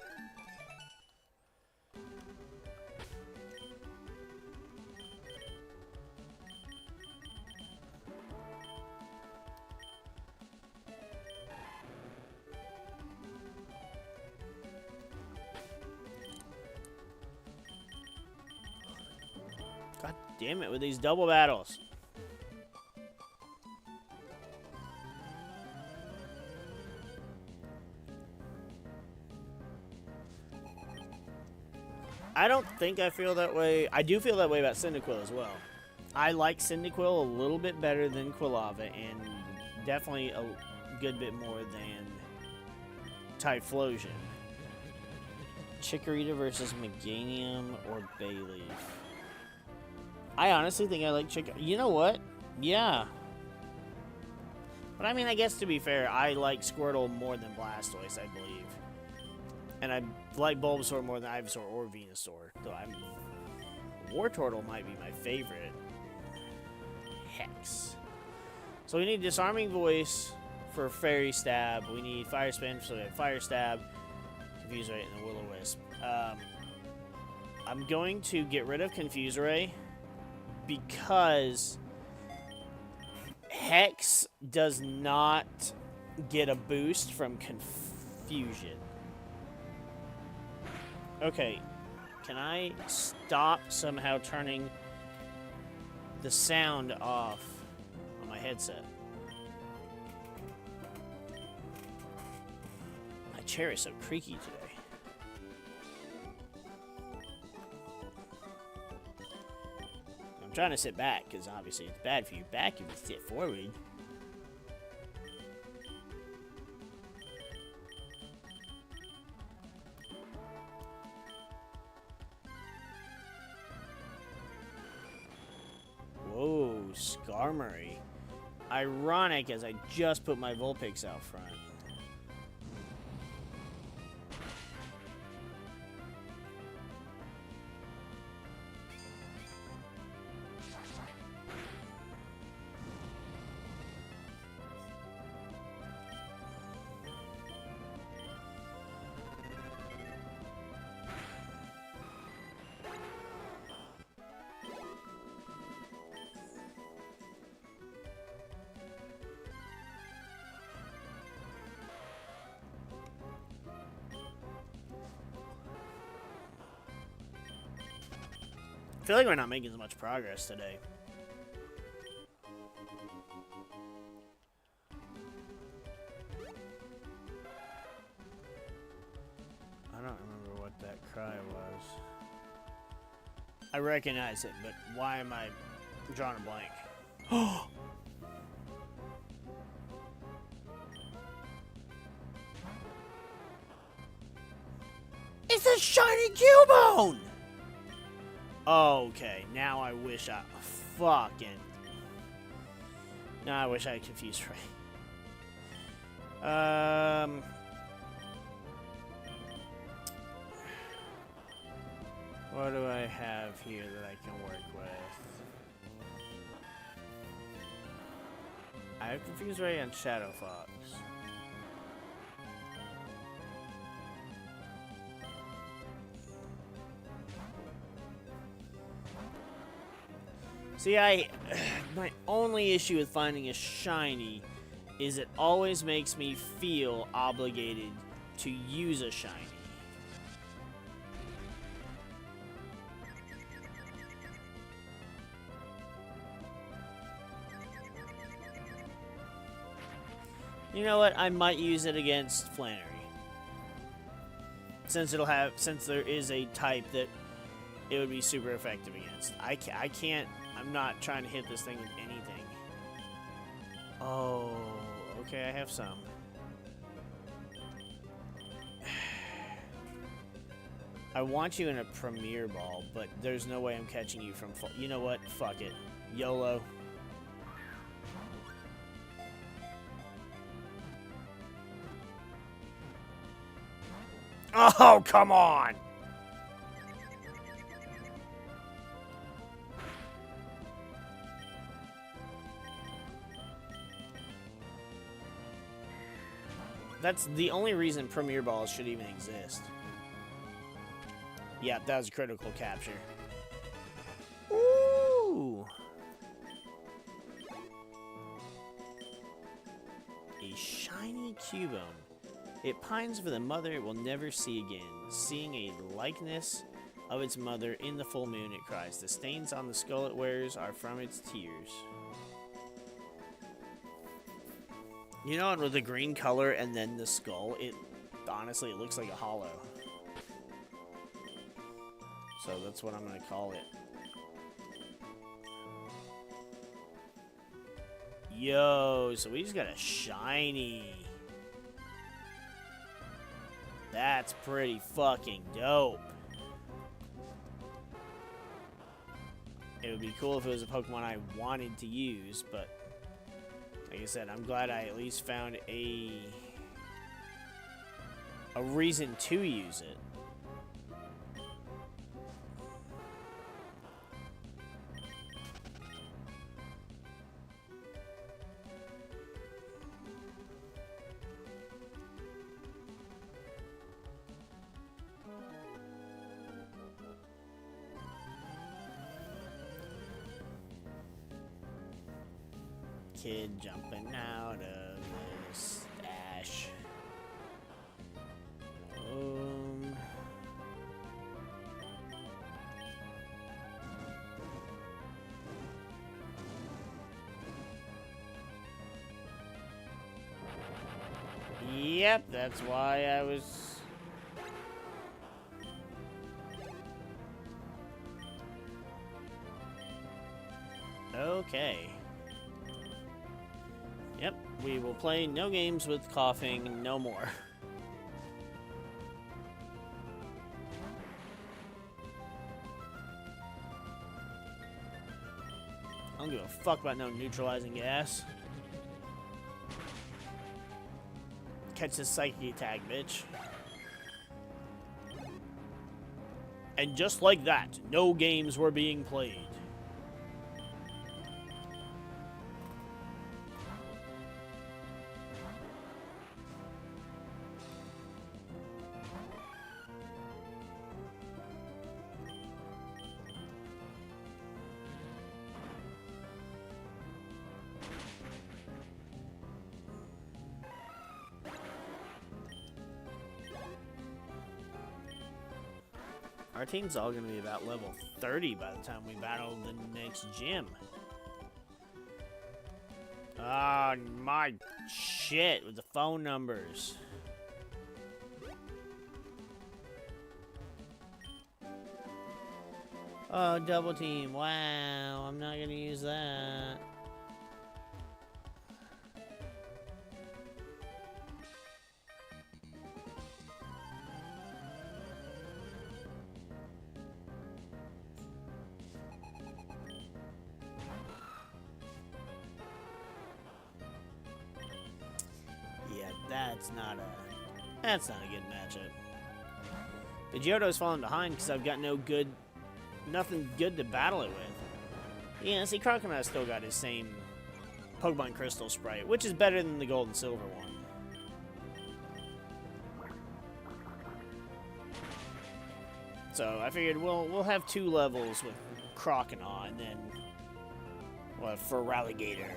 God damn it with these double battles. I don't think I feel that way. I do feel that way about Cyndaquil as well. I like Cyndaquil a little bit better than Quilava, and definitely a good bit more than Typhlosion. Chikorita versus Meganium or Bayleaf. I honestly think I like Chikorita. You know what? Yeah. But I mean, I guess to be fair, I like Squirtle more than Blastoise, I believe. And I like Bulbasaur more than Ivysaur or Venusaur. Though Wartortle might be my favorite. Hex. So we need Disarming Voice, for Fairy Stab. We need Fire Spin, so we have Fire Stab, Confuse Ray, and the Will-O-Wisp. I'm going to get rid of Confuse Ray because Hex does not get a boost from Confusion. Okay, can I stop somehow turning the sound off on my headset? My chair is so creaky today. I'm trying to sit back because obviously it's bad for your back if you sit forward. Whoa, Skarmory. Ironic as I just put my Vulpix out front. I feel like we're not making as much progress today. I don't remember what that cry was. I recognize it, but why am I drawing a blank? It's a shiny Cubone! Okay, now I wish I fucking. Now I wish I had Confused Ray. What do I have here that I can work with? I have Confused Ray and Shadow Fox. See, my only issue with finding a shiny is it always makes me feel obligated to use a shiny. You know what? I might use it against Flannery. Since there is a type that it would be super effective against. I can't. I'm not trying to hit this thing with anything. Oh, okay, I have some. I want you in a Premier Ball, but there's no way I'm catching you from... You know what? Fuck it. YOLO. Oh, come on! That's the only reason Premier Balls should even exist. Yeah, that was a critical capture. Ooh! A shiny Cubone. It pines for the mother it will never see again. Seeing a likeness of its mother in the full moon, it cries. The stains on the skull it wears are from its tears. You know, with the green color and then the skull, honestly, it looks like a hollow. So that's what I'm going to call it. Yo, so we just got a shiny. That's pretty fucking dope. It would be cool if it was a Pokemon I wanted to use, but like I said, I'm glad I at least found a reason to use it. kid jumping out of the stash. Yep, that's why I was... Okay. Yep, we will play no games with coughing no more. I don't give a fuck about no neutralizing gas. Catch this psychic attack, bitch. And just like that, no games were being played. Our team's all going to be about level 30 by the time we battle the next gym. Ah, my shit with the phone numbers. Oh, double team. Wow, I'm not going to use that. That's not a good matchup. Pidgeotto's falling behind because I've got nothing good to battle it with. Yeah, see, Crocodile's still got his same Pokemon Crystal Sprite, which is better than the Gold and Silver one. So I figured we'll have 2 levels with Croconaw, and then we'll have Feraligatr.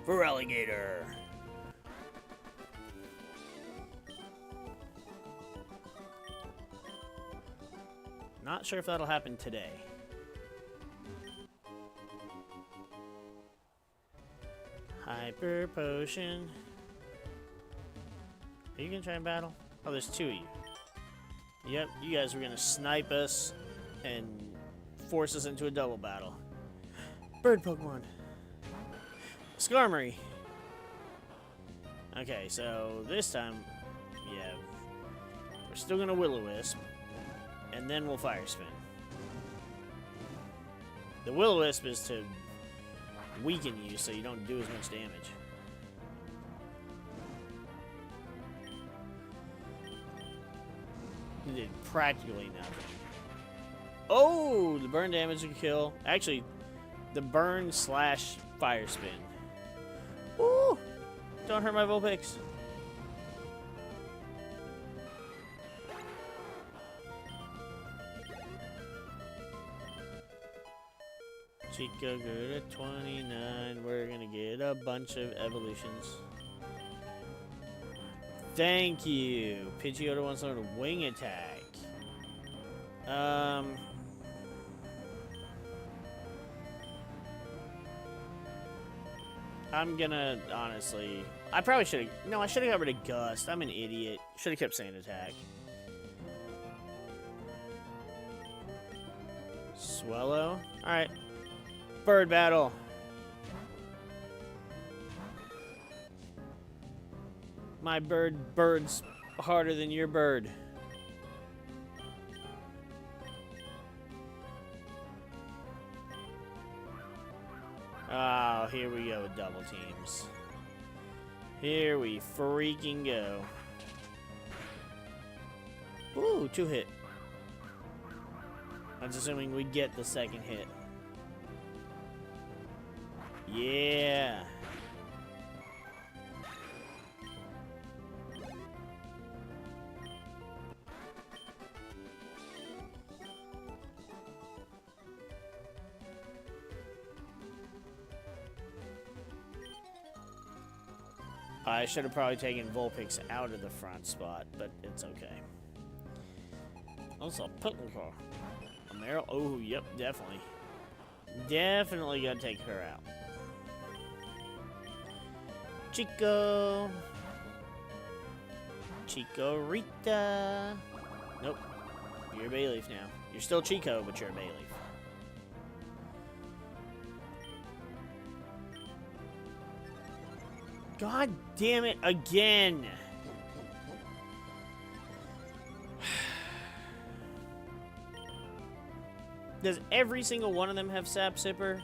Feraligatr. Not sure if that'll happen today. Hyper Potion. Are you gonna try and battle? Oh, there's 2 of you. Yep, you guys were gonna snipe us and force us into a double battle. Bird Pokemon. Skarmory. Okay, so this time, yeah, we're still gonna Will-O-Wisp. And then we'll Fire Spin. The Will-O-Wisp is to weaken you so you don't do as much damage. You did practically nothing. Oh, the burn damage can kill. Actually, the burn / Fire Spin. Ooh! Don't hurt my Vulpix. Chica good at 29. We're gonna get a bunch of evolutions. Thank you. Pidgeotto wants to learn a wing attack. I'm gonna honestly. I probably should have. No, I should have got rid of Gust. I'm an idiot. Should have kept Sand Attack. Swellow. All right. Bird battle. My bird's harder than your bird. Oh, here we go with double teams. Here we freaking go. Ooh, 2 hit. That's assuming we get the second hit. Yeah. I should have probably taken Vulpix out of the front spot, but it's okay. Also, Pitlico. A Meryl? Oh, yep, definitely. Definitely gotta take her out. Chico. Chico Rita. Nope. You're a Bayleaf now. You're still Chico, but you're a Bayleaf. God damn it again! Does every single one of them have Sap Sipper?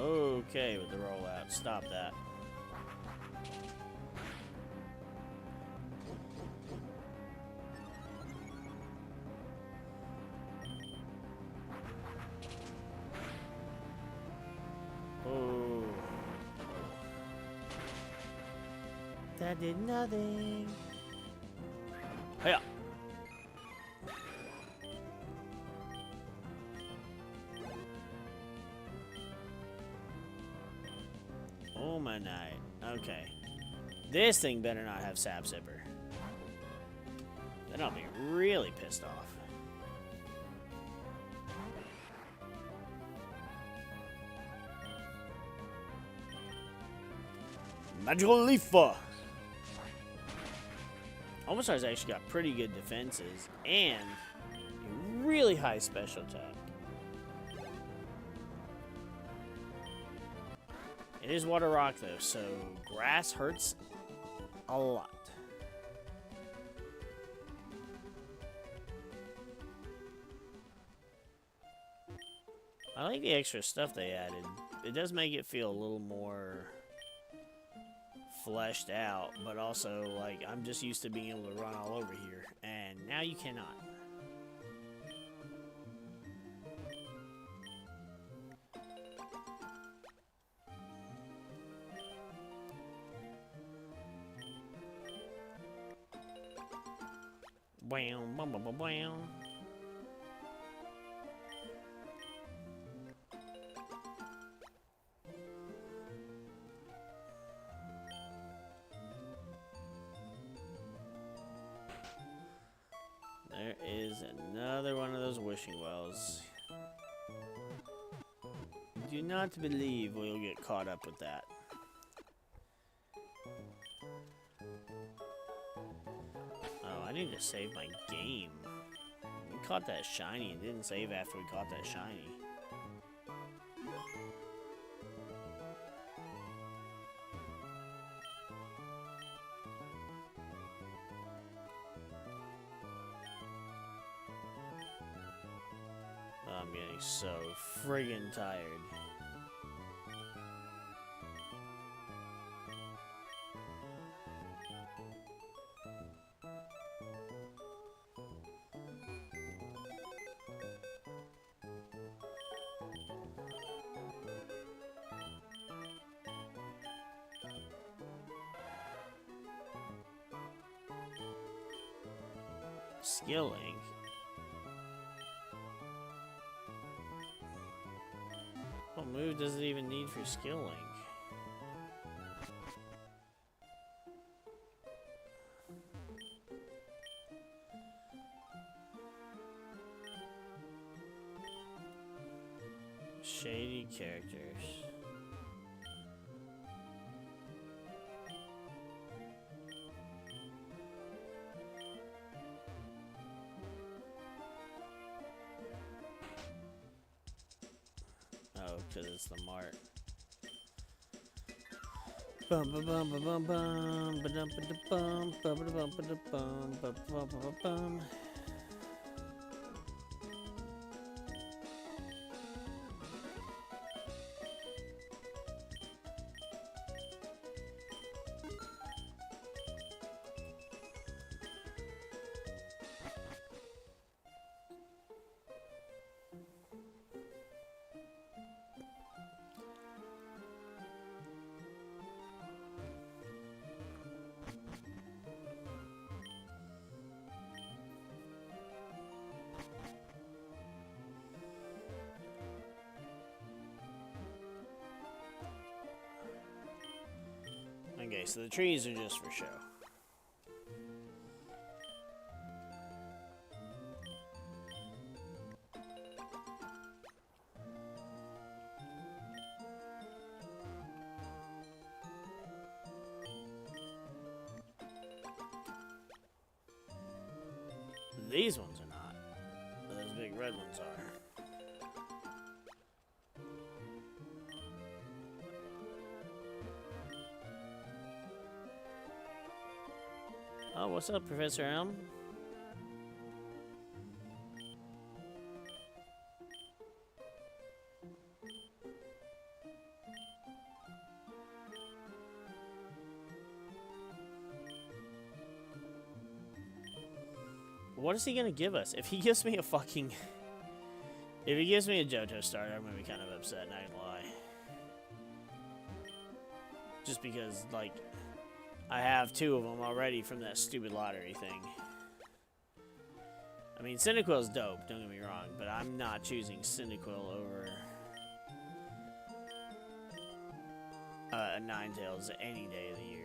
Okay with the rollout. Stop that. Oh. That did nothing. Hey. Oh my night. Okay. This thing better not have Sap Sipper. Then I'll be really pissed off. Magical Leaf! Omastar's actually got pretty good defenses and a really high special attack. It is Water Rock though, so grass hurts a lot. I like the extra stuff they added. It does make it feel a little more fleshed out, but also, like, I'm just used to being able to run all over here, and now you cannot. Bam, bam, bam, bam, bam. There is another one of those wishing wells. Do not believe we'll get caught up with that. Oh, I need to save my game. We caught that shiny. It didn't save after we caught that shiny. I'm getting so friggin' tired. Skilling? What move does it even need for Skilling? Shady characters. Oh, because it's the Mart. Bum bum bum bum bum bum ba-dum ba-da-bum ba-ba-da-bum ba-da-bum ba-ba-bum ba-ba-bum. Okay, so the trees are just for show. These ones are not. Those big red ones are. Oh, what's up, Professor Elm? What is he gonna give us? If he gives me a fucking... If he gives me a Johto starter, I'm gonna be kind of upset, not gonna lie. Just because, like, I have 2 of them already from that stupid lottery thing. I mean, Cyndaquil's dope, don't get me wrong, but I'm not choosing Cyndaquil over a Ninetales any day of the year.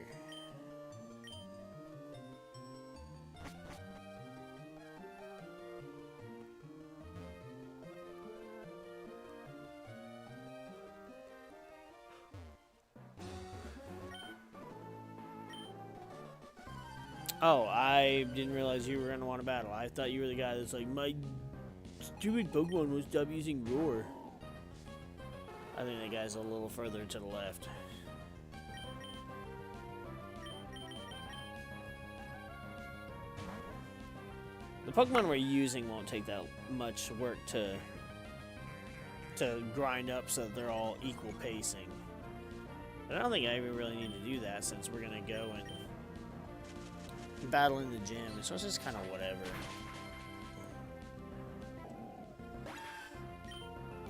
Oh, I didn't realize you were going to want to battle. I thought you were the guy that's like, my stupid Pokemon will stop using Roar. I think that guy's a little further to the left. The Pokemon we're using won't take that much work to grind up so that they're all equal pacing. But I don't think I even really need to do that since we're going to go and battle in the gym, so it's just kind of whatever.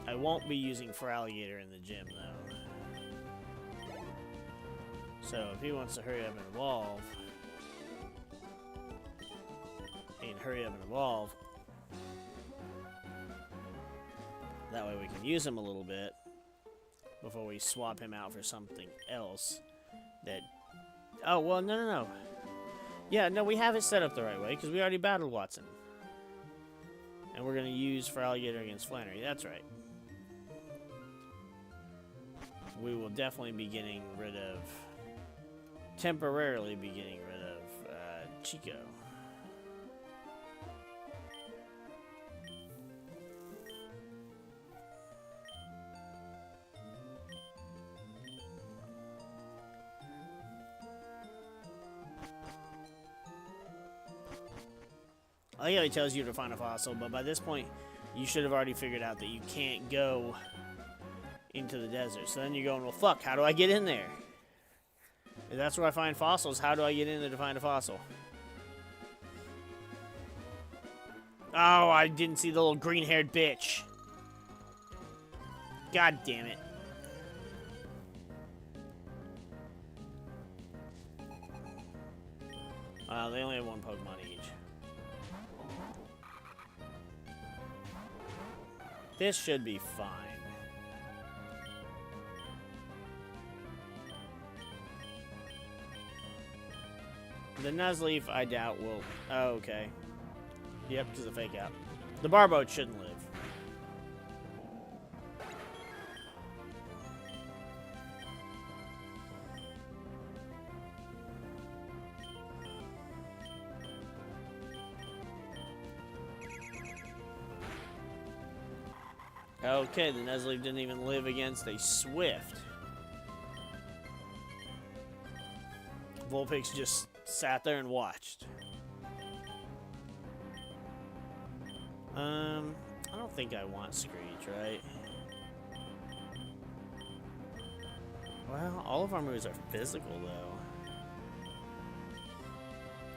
I won't be using Feraligatr in the gym, though. So if he wants to hurry up and evolve, he can hurry up and evolve. That way we can use him a little bit before we swap him out for something else that... Oh, well, no. Yeah, no, we have it set up the right way, because we already battled Watson. And we're going to use Feraligatr against Flannery. That's right. We will definitely be getting rid of... Temporarily be getting rid of Chico. I like how he tells you to find a fossil, but by this point, you should have already figured out that you can't go into the desert. So then you're going, well, fuck, how do I get in there? If that's where I find fossils, how do I get in there to find a fossil? Oh, I didn't see the little green-haired bitch. God damn it. They only have 1 Pokemon each. This should be fine. The Nuzleaf, I doubt will... Oh, okay. Yep, because of fake out. The Barboat shouldn't live. Okay, the Nuzleaf didn't even live against a Swift. Vulpix just sat there and watched. I don't think I want Screech, right? Well, all of our moves are physical, though.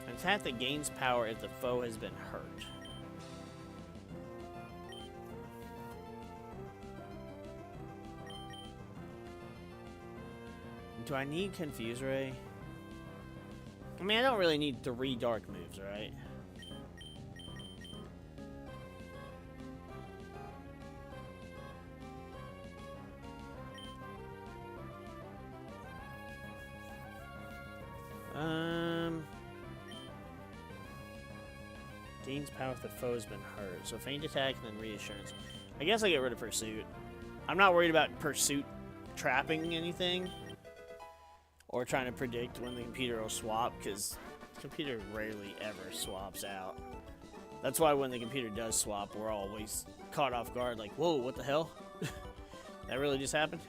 An attack that gains power if the foe has been hurt. Do I need Confuse Ray? I mean, I don't really need 3 dark moves, right? Gains power if the foe's been hurt. So feint attack and then reassurance. I guess I get rid of pursuit. I'm not worried about pursuit trapping anything. Or trying to predict when the computer will swap, because the computer rarely ever swaps out. That's why when the computer does swap, we're always caught off guard, like, whoa, what the hell? That really just happened?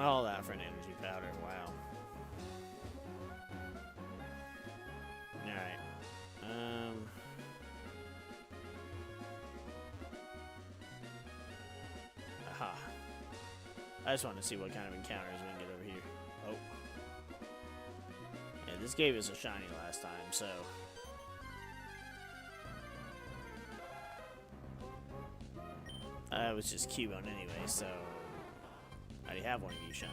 All that for an energy powder, wow. Alright. Aha. I just want to see what kind of encounters we can get over here. Oh. Yeah, this gave us a shiny last time, so... I was just Cubone anyway, so... I already have one of you shiny.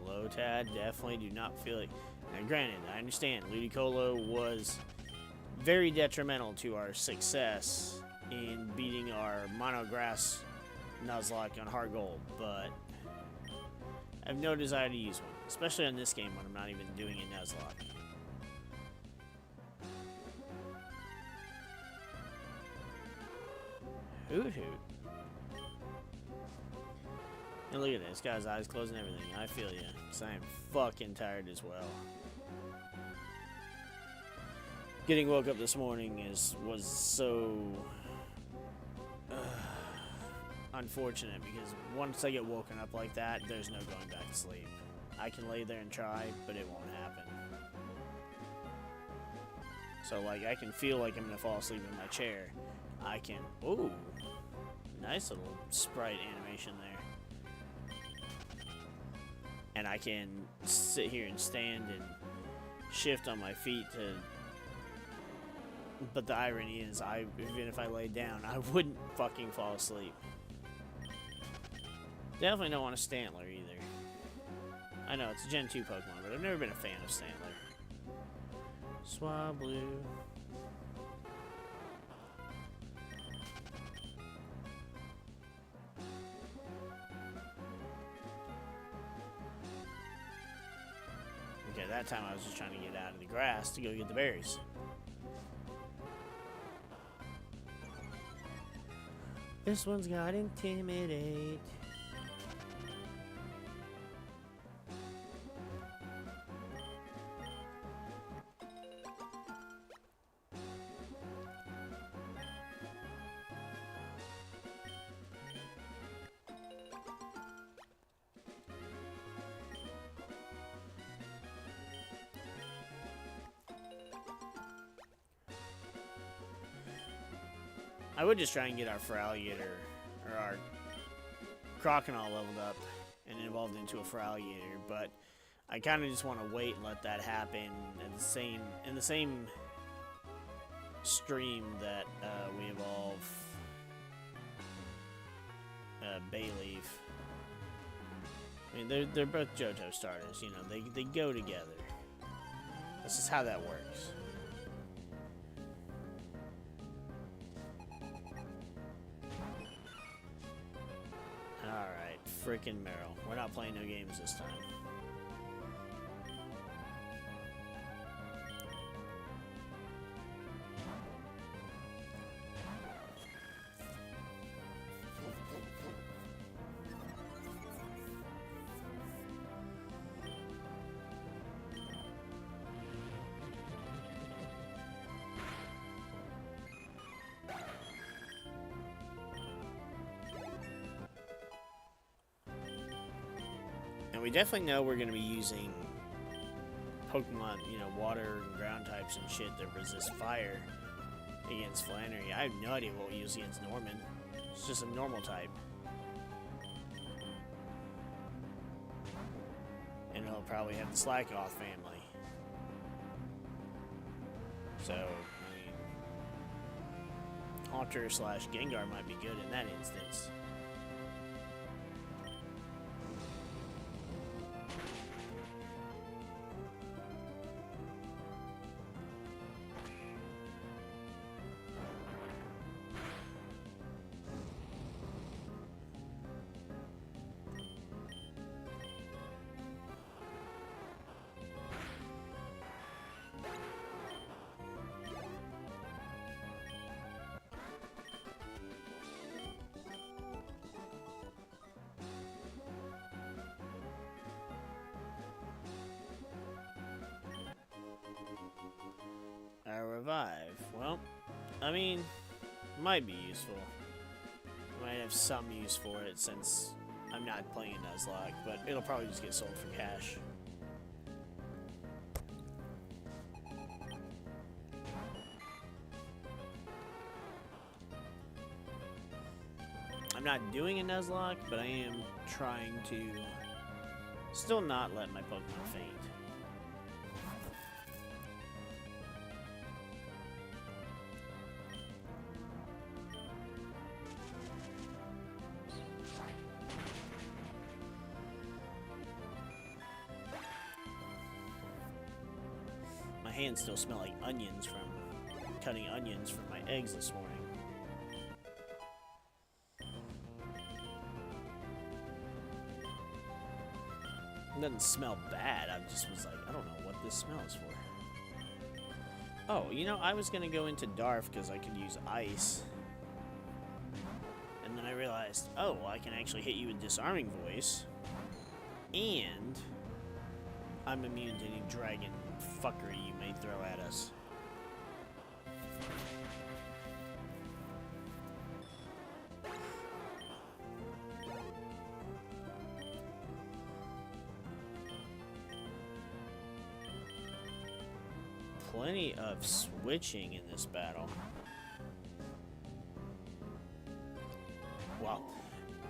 Lotad, definitely do not feel like... Now granted, I understand, Ludicolo was very detrimental to our success in beating our Monograss Nuzlocke on Hard Gold, but I have no desire to use one, especially on this game when I'm not even doing a Nuzlocke. Hoot hoot. And look at this, guy's eyes closed and everything. I feel ya, because I am fucking tired as well. Getting woke up this morning was so unfortunate, because once I get woken up like that, there's no going back to sleep. I can lay there and try, but it won't happen. So, like, I can feel like I'm gonna fall asleep in my chair. I can... Ooh! Nice little sprite animation there. And I can sit here and stand and shift on my feet to... But the irony is, even if I laid down, I wouldn't fucking fall asleep. Definitely don't want a Stantler either. I know, it's a Gen 2 Pokemon, but I've never been a fan of Stantler. Swablu. Okay, that time I was just trying to get out of the grass to go get the berries. This one's got Intimidate. I would just try and get our Feraligatr, or our Croconaw leveled up and evolved into a Feraligatr, but I kind of just want to wait and let that happen in the same stream that we evolve Bayleaf. I mean, they're both Johto starters, you know, they go together. This is how that works. Alright, frickin' Meryl. We're not playing no games this time. And we definitely know we're going to be using Pokemon, you know, water and ground types and shit that resist fire against Flannery. I have no idea what we use against Norman. It's just a normal type. And he'll probably have the Slackoth family. So, I mean, Haunter / Gengar might be good in that instance. revive. Well, I mean, might be useful. Might have some use for it since I'm not playing Nuzlocke, but it'll probably just get sold for cash. I'm not doing a Nuzlocke, but I am trying to still not let my Pokemon faint. My hands still smell like onions from cutting onions from my eggs this morning. It doesn't smell bad. I just was like, I don't know what this smell is for. Oh, you know, I was going to go into Darf because I could use ice. And then I realized, oh, well, I can actually hit you with Disarming Voice. And I'm immune to any dragon fuckery you may throw at us. Plenty of switching in this battle. Well,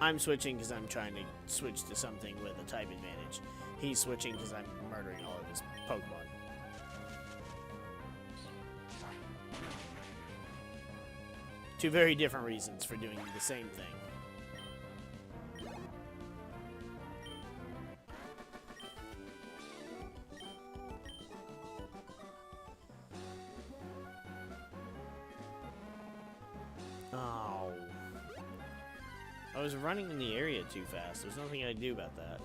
I'm switching because I'm trying to switch to something with a type advantage. He's switching because I'm murdering all of his Pokemon. Two very different reasons for doing the same thing. Oh. I was running in the area too fast. There's nothing I can do about that.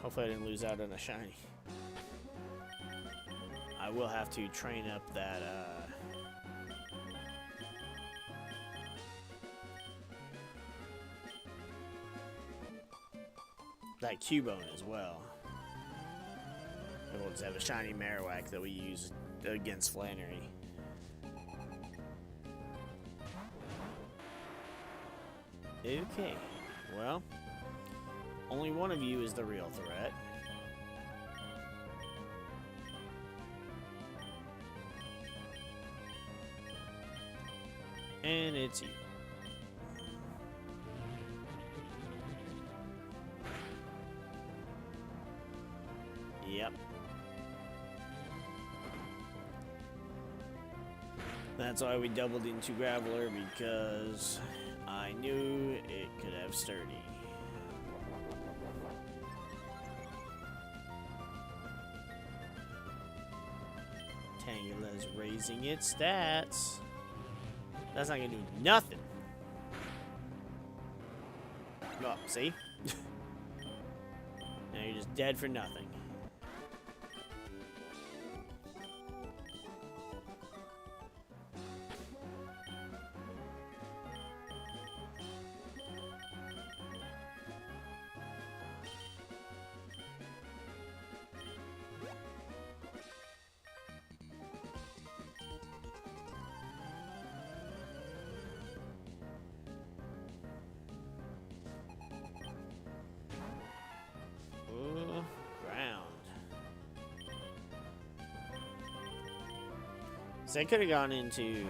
Hopefully I didn't lose out on a shiny. I will have to train up that, that Cubone as well. And we'll just have a shiny Marowak that we use against Flannery. Okay, well, only one of you is the real threat. And it's you. Yep. That's why we doubled into Graveler, because I knew it could have Sturdy. Tangela's raising its stats. That's not gonna do nothing. Oh, see? Now you're just dead for nothing. So I could have gone into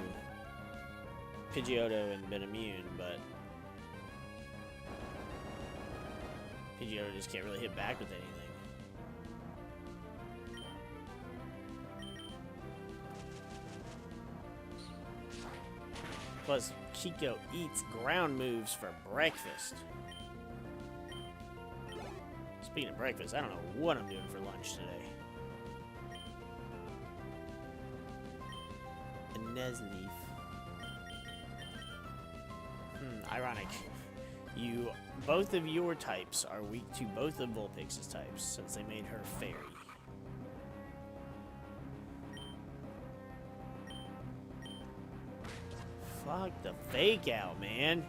Pidgeotto and been immune, but Pidgeotto just can't really hit back with anything. Plus, Chico eats ground moves for breakfast. Speaking of breakfast, I don't know what I'm doing for lunch today. A Nuzleaf. Ironic. Both of your types are weak to both of Vulpix's types, since they made her fairy. Fuck the fake out, man.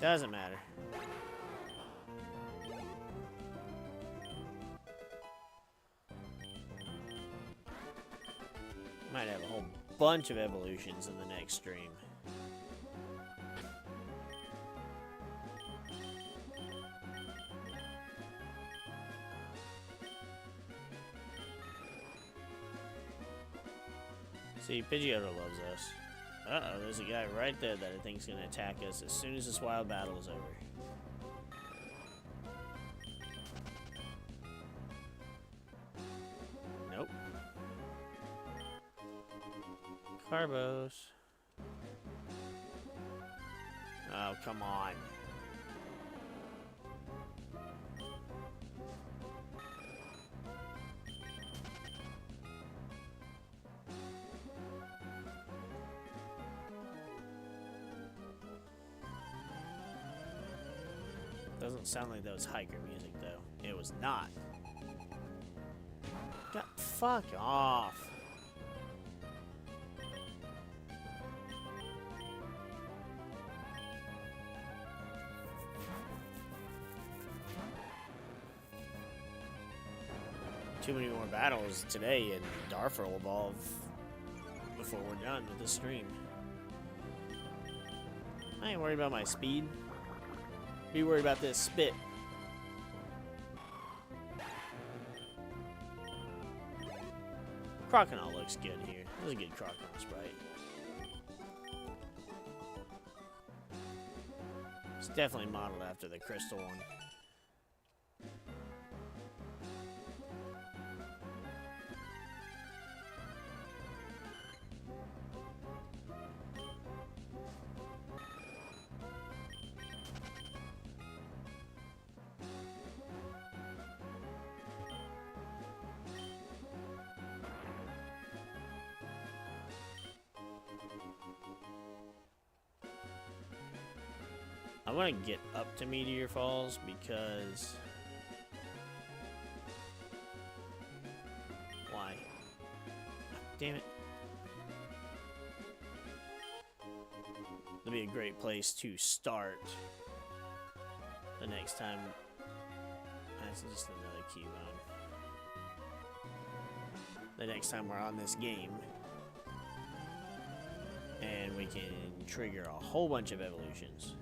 Doesn't matter. Might have a whole bunch of evolutions in the next stream. See, Pidgeotto loves us. Uh-oh, there's a guy right there that I think is going to attack us as soon as this wild battle is over. Nope. Carbos. Oh, come on. Doesn't sound like that was hiker music, though. It was not. God, fuck off. Too many more battles today, and Darfur will evolve before we're done with this stream. I ain't worried about my speed. Be worried about this spit. Croconaw looks good here. This is a good Croconaw sprite. It's definitely modeled after the crystal one. I want to get up to Meteor Falls because... Why? Damn it. That'll be a great place to start the next time. That's just another Cubone. The next time we're on this game. And we can trigger a whole bunch of evolutions.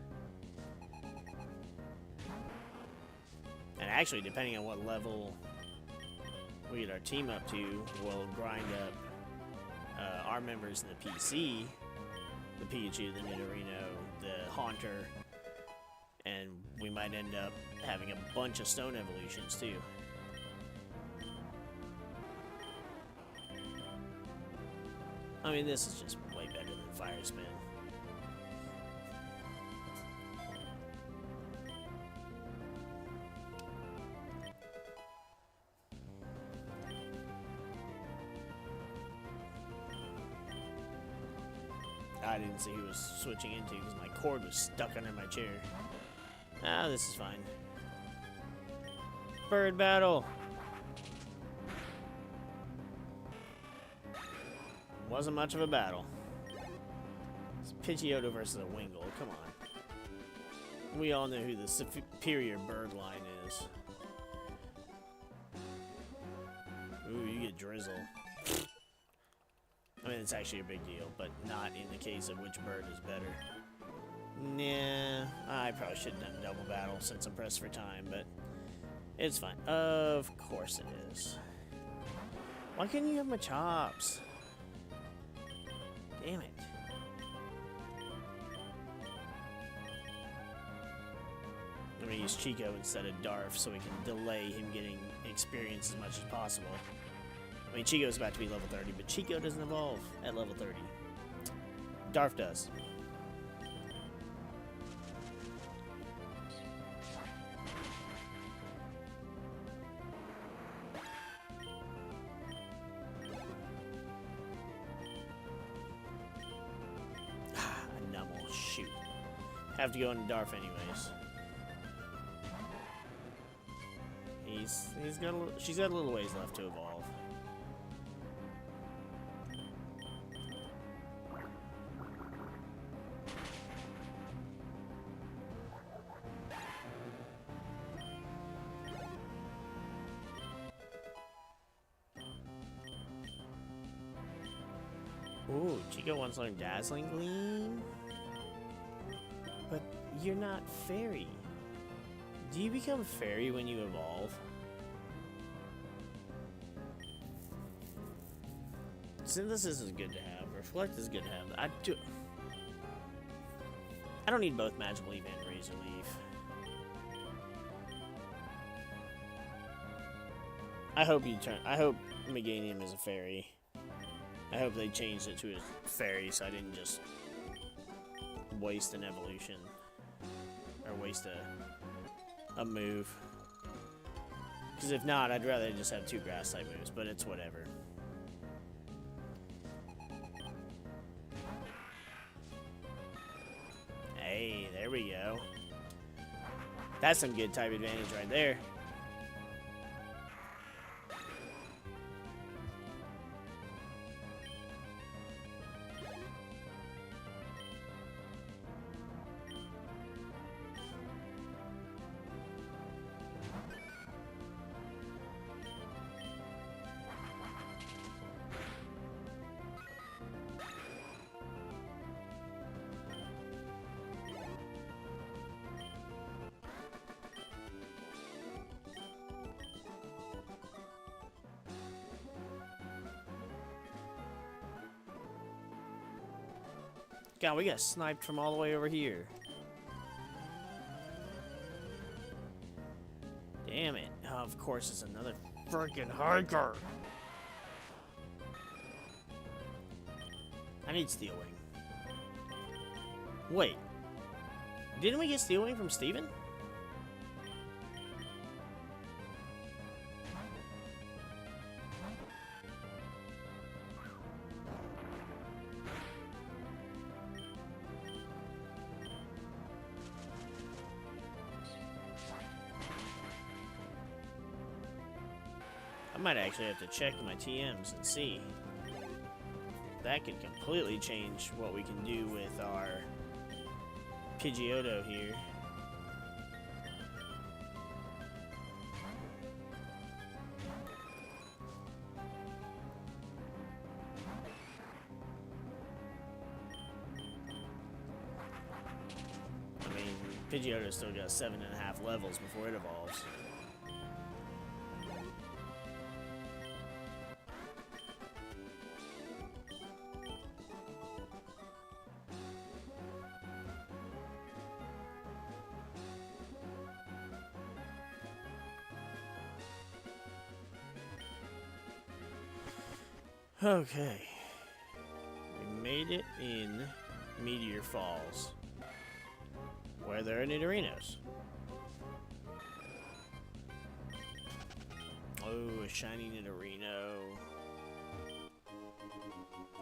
And actually, depending on what level we get our team up to, we'll grind up our members in the PC, the Pikachu, the Nidorino, the Haunter, and we might end up having a bunch of stone evolutions too. I mean, this is just way better than Fire Spin. I didn't see who was switching into because my cord was stuck under my chair. Ah, this is fine. Bird battle. Wasn't much of a battle. It's Pidgeotto versus a Wingull. Come on. We all know who the superior bird line is. Ooh, you get Drizzle. I mean, it's actually a big deal, but not in the case of which bird is better. Nah, I probably should have done double battle since I'm pressed for time, but it's fine. Of course it is. Why couldn't you have my chops? Damn it. I'm gonna use Chico instead of Darf so we can delay him getting experience as much as possible. I mean, Chico's about to be level 30, but Chico doesn't evolve at level 30. Darf does. A Numel, shoot. Have to go into Darf anyways. She's got a little ways left to evolve. Ooh, Chico wants to learn Dazzling Gleam. But you're not Fairy. Do you become Fairy when you evolve? Synthesis is good to have. Reflect is good to have. I don't need both Magical Leaf and Razor Leaf. I hope Meganium is a fairy. I hope they changed it to a fairy so I didn't just waste an evolution. Or waste a move. Because if not, I'd rather just have 2 grass type moves, but it's whatever. Hey, there we go. That's some good type advantage right there. God, we got sniped from all the way over here. Damn it. Oh, of course, it's another freaking hiker. I need Steel Wing. Wait. Didn't we get Steel Wing from Steven? I might actually have to check my TMs and see. That could completely change what we can do with our Pidgeotto here. I mean, Pidgeotto's still got 7.5 levels before it evolves. Okay. We made it in Meteor Falls, where there are Nidorinos. Oh, a shiny Nidorino.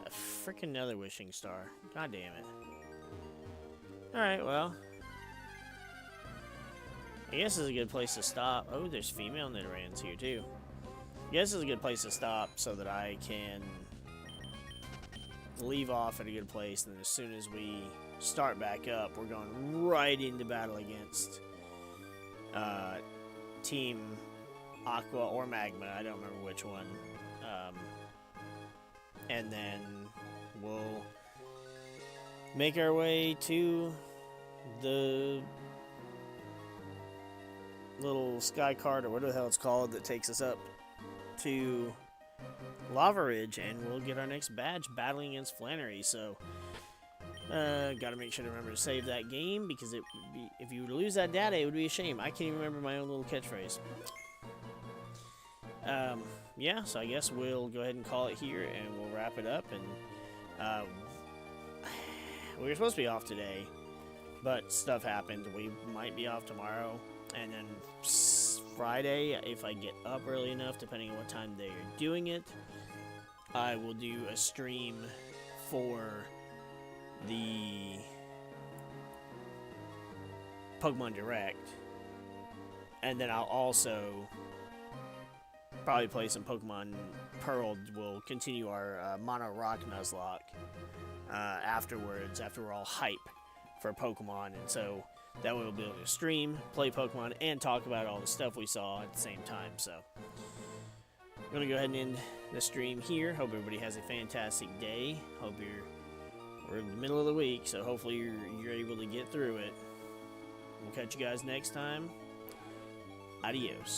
A freaking another wishing star. God damn it. Alright, well. I guess this is a good place to stop. Oh, there's female Nidorans here too. I guess this is a good place to stop so that I can leave off at a good place, and then as soon as we start back up, we're going right into battle against Team Aqua or Magma. I don't remember which one. And then we'll make our way to the little sky cart, or whatever the hell it's called, that takes us up to Lava Ridge, and we'll get our next badge battling against Flannery. So gotta make sure to remember to save that game, because it would be, if you were to lose that data, it would be a shame. I can't even remember my own little catchphrase. Yeah, so I guess we'll go ahead and call it here, and we'll wrap it up. And we were supposed to be off today, but stuff happened. We might be off tomorrow, and then Friday, if I get up early enough, depending on what time they are doing it, I will do a stream for the Pokemon Direct, and then I'll also probably play some Pokemon Pearl. We'll continue our Mono Rock Nuzlocke afterwards, after we're all hype for Pokemon, and so that way we'll be able to stream, play Pokemon, and talk about all the stuff we saw at the same time. So gonna go ahead and end the stream here. Hope everybody has a fantastic day. We're in the middle of the week, so hopefully you're able to get through it. We'll catch you guys next time. Adios.